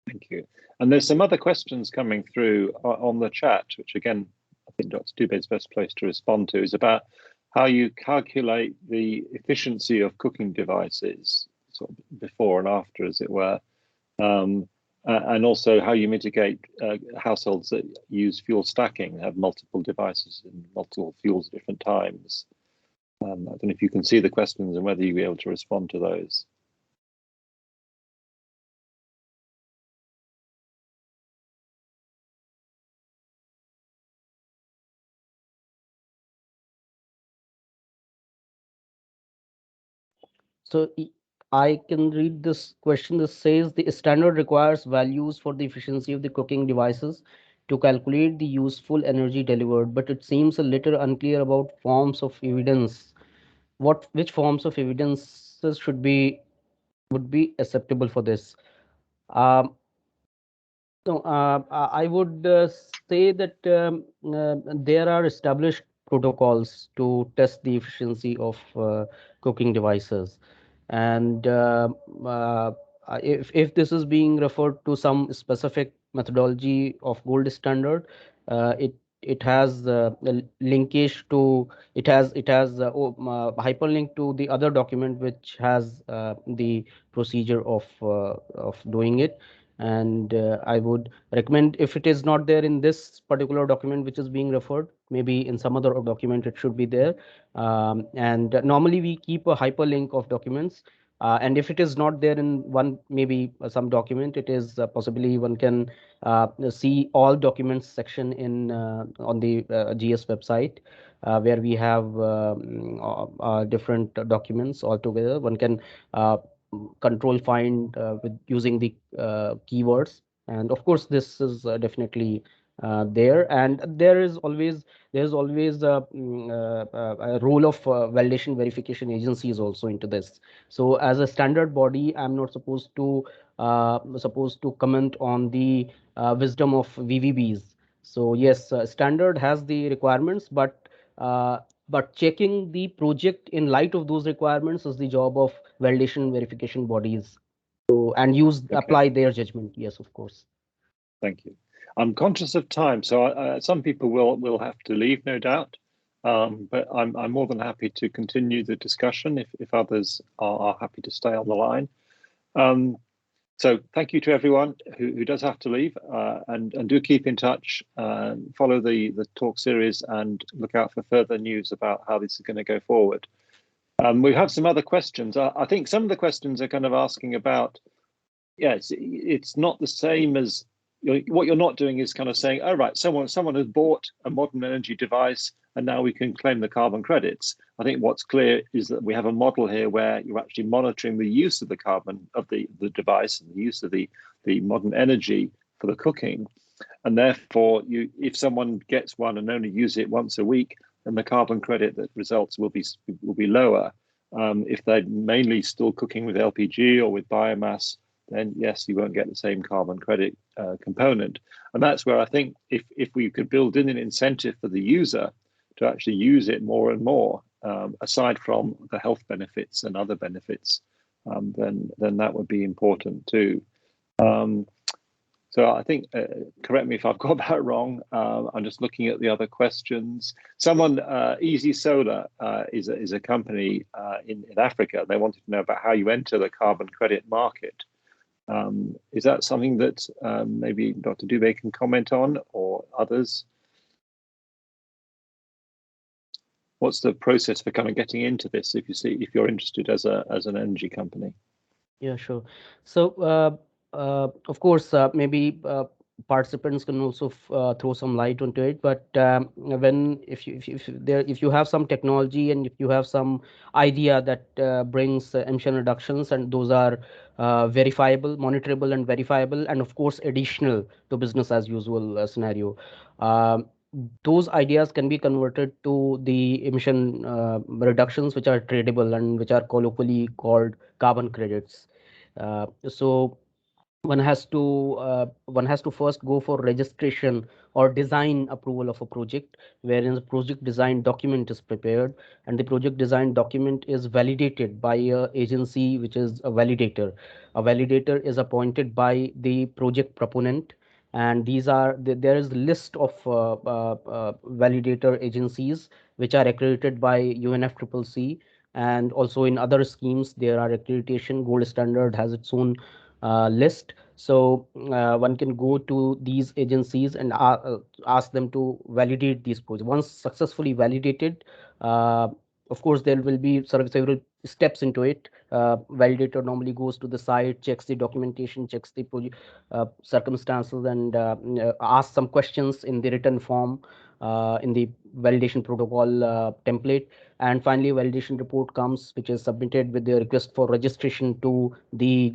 Thank you. And there's some other questions coming through on the chat, which again, I think Dr. Dubey is best place to respond to, is about how you calculate the efficiency of cooking devices, sort of before and after, as it were, and also how you mitigate households that use fuel stacking, have multiple devices and multiple fuels at different times. I don't know if you can see the questions and whether you'll be able to respond to those. So I can read this question. This says the standard requires values for the efficiency of the cooking devices to calculate the useful energy delivered, but it seems a little unclear about forms of evidence. Which forms of evidences would be acceptable for this? Um, so I would say that there are established protocols to test the efficiency of cooking devices, and if this is being referred to some specific methodology of gold standard, it has a linkage to hyperlink to the other document which has the procedure of doing it. And I would recommend, if it is not there in this particular document which is being referred, maybe in some other document it should be there. And normally we keep a hyperlink of documents, and if it is not there in one, maybe some document, it is possibly one can see all documents section in on the GS website, where we have different documents altogether. One can control find with using the keywords, and of course this is definitely there. And there is always a role of validation verification agencies also into this. So as a standard body, I'm not supposed to comment on the wisdom of VVBs. So yes, standard has the requirements, but checking the project in light of those requirements is the job of validation verification bodies. So, and apply their judgment. Yes, of course. Thank you. I'm conscious of time, so some people will have to leave, no doubt. But I'm more than happy to continue the discussion if others are happy to stay on the line. So thank you to everyone who does have to leave, and do keep in touch, follow the talk series, and look out for further news about how this is going to go forward. We have some other questions. I think some of the questions are kind of asking about, yes, it's not the same as, what you're not doing is kind of saying, oh, right, someone has bought a modern energy device and now we can claim the carbon credits. I think what's clear is that we have a model here where you're actually monitoring the use of the carbon of the device and the use of the modern energy for the cooking. And therefore, if someone gets one and only use it once a week, then the carbon credit that results will be lower. If they're mainly still cooking with LPG or with biomass, then yes, you won't get the same carbon credit component. And that's where I think if we could build in an incentive for the user to actually use it more and more, aside from the health benefits and other benefits, then that would be important too. So I think, correct me if I've got that wrong. I'm just looking at the other questions. Someone, Easy Solar is a company in Africa. They wanted to know about how you enter the carbon credit market. Is that something that maybe Dr. Dubé can comment on, or others? What's the process for kind of getting into this if you're interested as an energy company? Yeah, sure. So of course, maybe participants can also throw some light onto it. But if you have some technology and if you have some idea that brings emission reductions, and those are verifiable, monitorable, and verifiable, and of course additional to business as usual scenario. Those ideas can be converted to the emission reductions, which are tradable and which are colloquially called carbon credits. So one has to first go for registration or design approval of a project, wherein the project design document is prepared, and the project design document is validated by a agency which is a validator. A validator is appointed by the project proponent, and there is a list of validator agencies which are accredited by UNFCCC, and also in other schemes there are accreditation. Gold Standard has its own list. So one can go to these agencies and ask them to validate these projects. Once successfully validated, of course, there will be sort of several steps into it. Validator normally goes to the site, checks the documentation, checks the circumstances, and asks some questions in the written form in the validation protocol template. And finally, validation report comes, which is submitted with the request for registration to the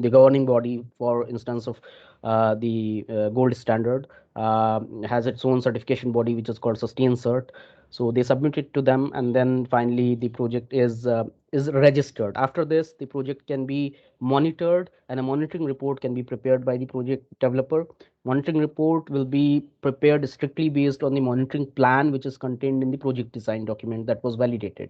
governing body. For instance of the Gold Standard has its own certification body, which is called Sustain Cert. So they submit it to them, and then finally the project is registered. After this, the project can be monitored, and a monitoring report can be prepared by the project developer. Monitoring report will be prepared strictly based on the monitoring plan, which is contained in the project design document that was validated.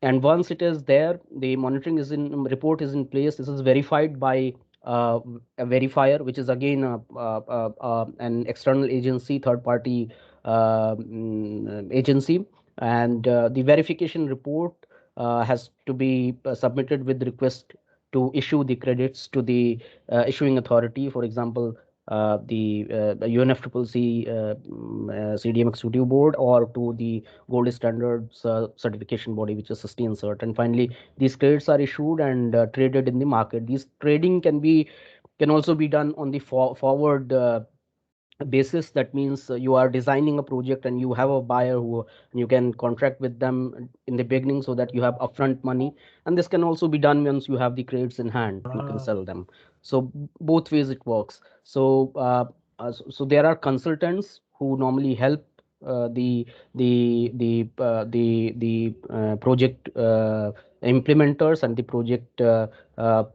And once it is there, the monitoring report is in place. This is verified by a verifier, which is again an external agency, third party agency. And the verification report has to be submitted with request to issue the credits to the issuing authority. For example, the UNFCCC CDM Executive Board, or to the Gold Standards certification body, which is Sustain Cert. And finally, these credits are issued and traded in the market. These trading can also be done on the forward basis. That means you are designing a project and you have a buyer who you can contract with them in the beginning, so that you have upfront money. And this can also be done once you have the credits in hand, you can sell them. So both ways it works. So so there are consultants who normally help the project implementers and the project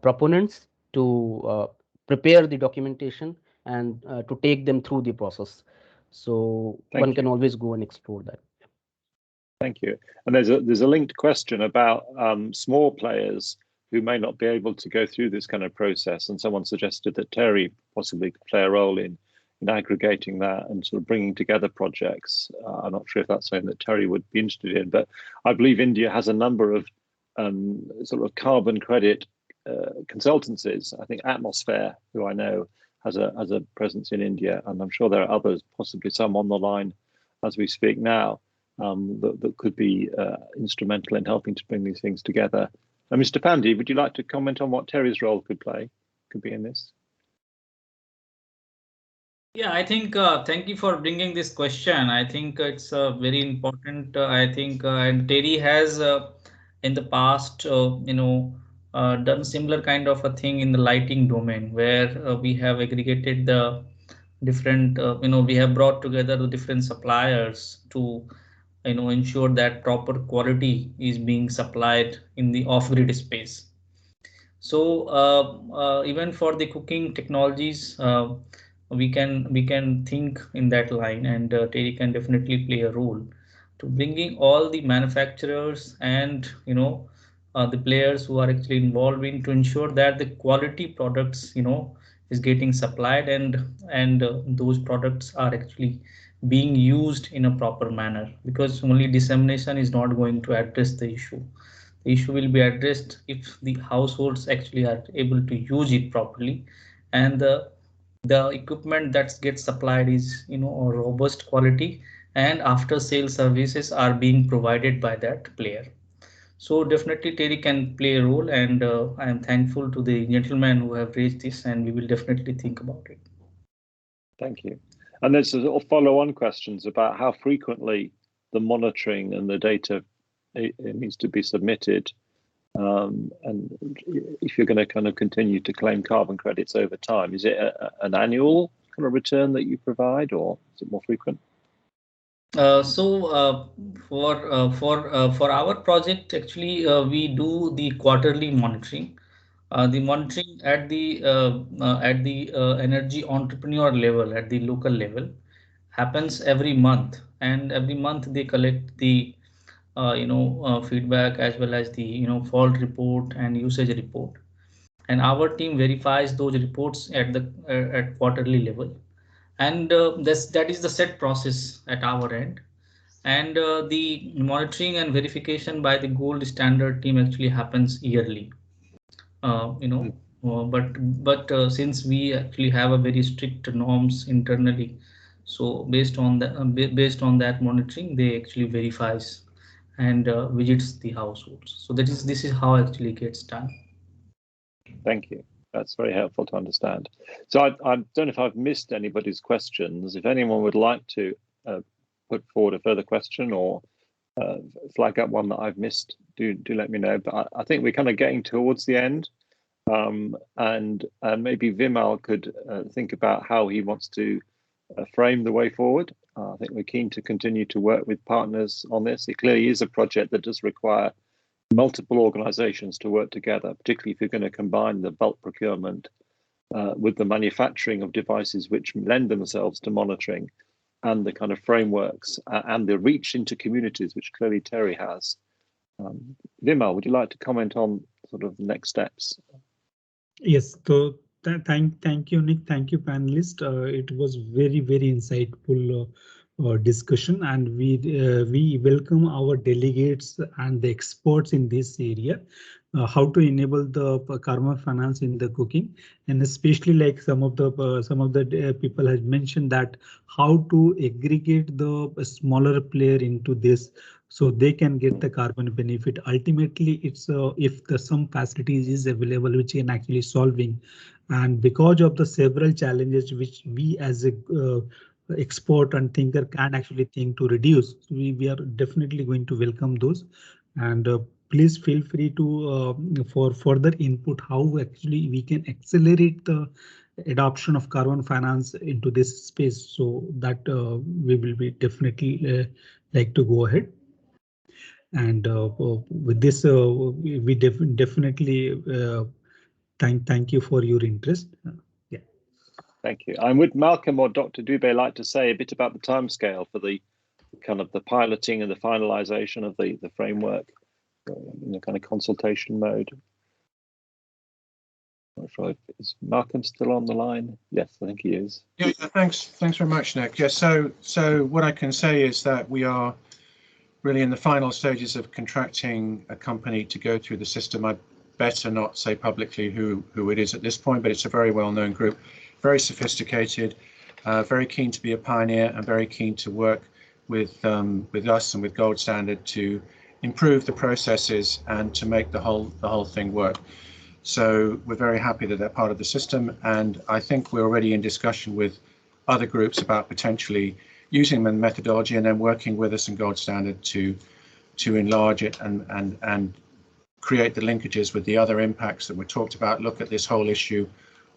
proponents to prepare the documentation and to take them through the process. So one can always go and explore that. Thank you. And there's a linked question about small players who may not be able to go through this kind of process. And someone suggested that Terry possibly could play a role in aggregating that and sort of bringing together projects. I'm not sure if that's something that Terry would be interested in, but I believe India has a number of sort of carbon credit consultancies. I think Atmosphere, who I know, has a presence in India, and I'm sure there are others, possibly some on the line as we speak now, that could be instrumental in helping to bring these things together. Mr. Pandey, would you like to comment on what Terry's role could be in this? Yeah, I think thank you for bringing this question. I think it's very important. I think and Terry has in the past, done similar kind of a thing in the lighting domain, where we have aggregated the different, we have brought together the different suppliers to, ensure that proper quality is being supplied in the off-grid space. So even for the cooking technologies, we can think in that line, and Terry can definitely play a role to bringing all the manufacturers and the players who are actually involved in to ensure that the quality products is getting supplied, and those products are actually being used in a proper manner, because only dissemination is not going to address the issue. The issue will be addressed if the households actually are able to use it properly, and the equipment that gets supplied is a robust quality, and after sales services are being provided by that player. So definitely Terry can play a role, and I am thankful to the gentlemen who have raised this, and we will definitely think about it. Thank you. And there's sort of follow-on questions about how frequently the monitoring and the data it needs to be submitted, and if you're going to kind of continue to claim carbon credits over time. Is it an annual kind of return that you provide, or is it more frequent? So for our project, actually we do the quarterly monitoring. The monitoring at the energy entrepreneur level, at the local level, happens every month, and every month they collect the feedback, as well as the fault report and usage report, and our team verifies those reports at the at quarterly level, and that is the set process at our end. And the monitoring and verification by the gold standard team actually happens yearly. But since we actually have a very strict norms internally, so based on that monitoring, they actually verifies and visits the households. So this is how actually gets done. Thank you. That's very helpful to understand. So I don't know if I've missed anybody's questions. If anyone would like to put forward a further question or flag up one that I've missed, do let me know. But I think we're kind of getting towards the end, and maybe Vimal could think about how he wants to frame the way forward. I think we're keen to continue to work with partners on this. It clearly is a project that does require multiple organizations to work together, particularly if you're going to combine the bulk procurement with the manufacturing of devices which lend themselves to monitoring, and the kind of frameworks and the reach into communities, which clearly Terry has. Vimal, would you like to comment on sort of the next steps? Yes, so thank you, Nick. Thank you, panelists. It was very insightful discussion, and we welcome our delegates and the experts in this area. How to enable the carbon finance in the cooking, and especially like some of the people has mentioned that how to aggregate the smaller player into this, so they can get the carbon benefit. Ultimately, it's if some facilities is available which can actually solving, and because of the several challenges which we as a expert and thinker can actually think to reduce, so we are definitely going to welcome those, and please feel free to for further input how actually we can accelerate the adoption of carbon finance into this space, so that we will be definitely like to go ahead. And with this, we definitely thank you for your interest. Yeah. Thank you. And would Malcolm or Dr. Dubé like to say a bit about the timescale for the kind of the piloting and the finalization of the framework in the kind of consultation mode? Not sure if is Malcolm still on the line? Yes, I think he is. Yeah, thanks very much, Nick. Yeah, so what I can say is that we are really in the final stages of contracting a company to go through the system. I better not say publicly who it is at this point, but it's a very well-known group, very sophisticated, very keen to be a pioneer, and very keen to work with us and with Gold Standard to improve the processes and to make the whole thing work. So we're very happy that they're part of the system, and I think we're already in discussion with other groups about potentially using the methodology and then working with us in Gold Standard to enlarge it and create the linkages with the other impacts that we talked about. Look at this whole issue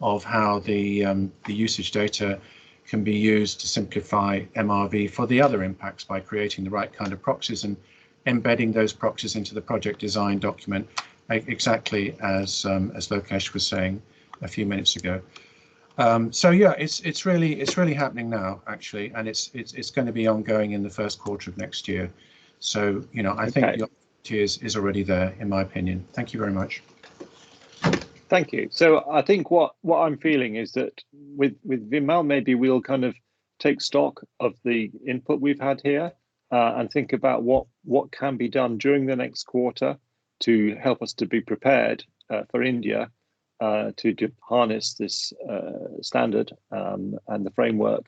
of how the usage data can be used to simplify MRV for the other impacts by creating the right kind of proxies and embedding those proxies into the project design document, exactly as Lokesh was saying a few minutes ago. So yeah, it's really happening now, actually, and it's going to be ongoing in the first quarter of next year. So, you know, I think the opportunity is already there, in my opinion. Thank you very much. Thank you. So I think what I'm feeling is that with Vimal, maybe we'll kind of take stock of the input we've had here and think about what can be done during the next quarter to help us to be prepared for India to harness this standard and the framework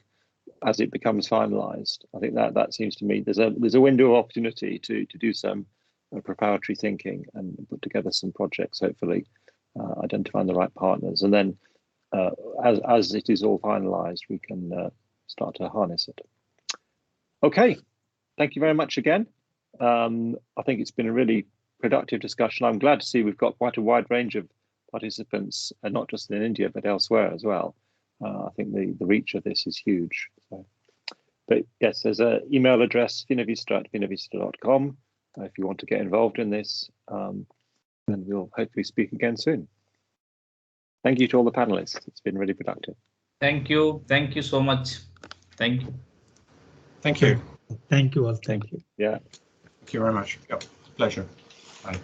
as it becomes finalised. I think that seems to me there's a window of opportunity to do some preparatory thinking and put together some projects, hopefully identifying the right partners, and then as it is all finalised, we can start to harness it. Okay, thank you very much again. I think it's been a really productive discussion. I'm glad to see we've got quite a wide range of participants, and not just in India but elsewhere as well. I think the reach of this is huge. So, but yes, there's an email address, finovista@finovista.com, if you want to get involved in this, and we'll hopefully speak again soon. Thank you to all the panelists. It's been really productive. Thank you. Thank you so much. Thank you. Thank you. Thank you all. Thank you. Yeah. Thank you very much. Yep. Pleasure. Bye.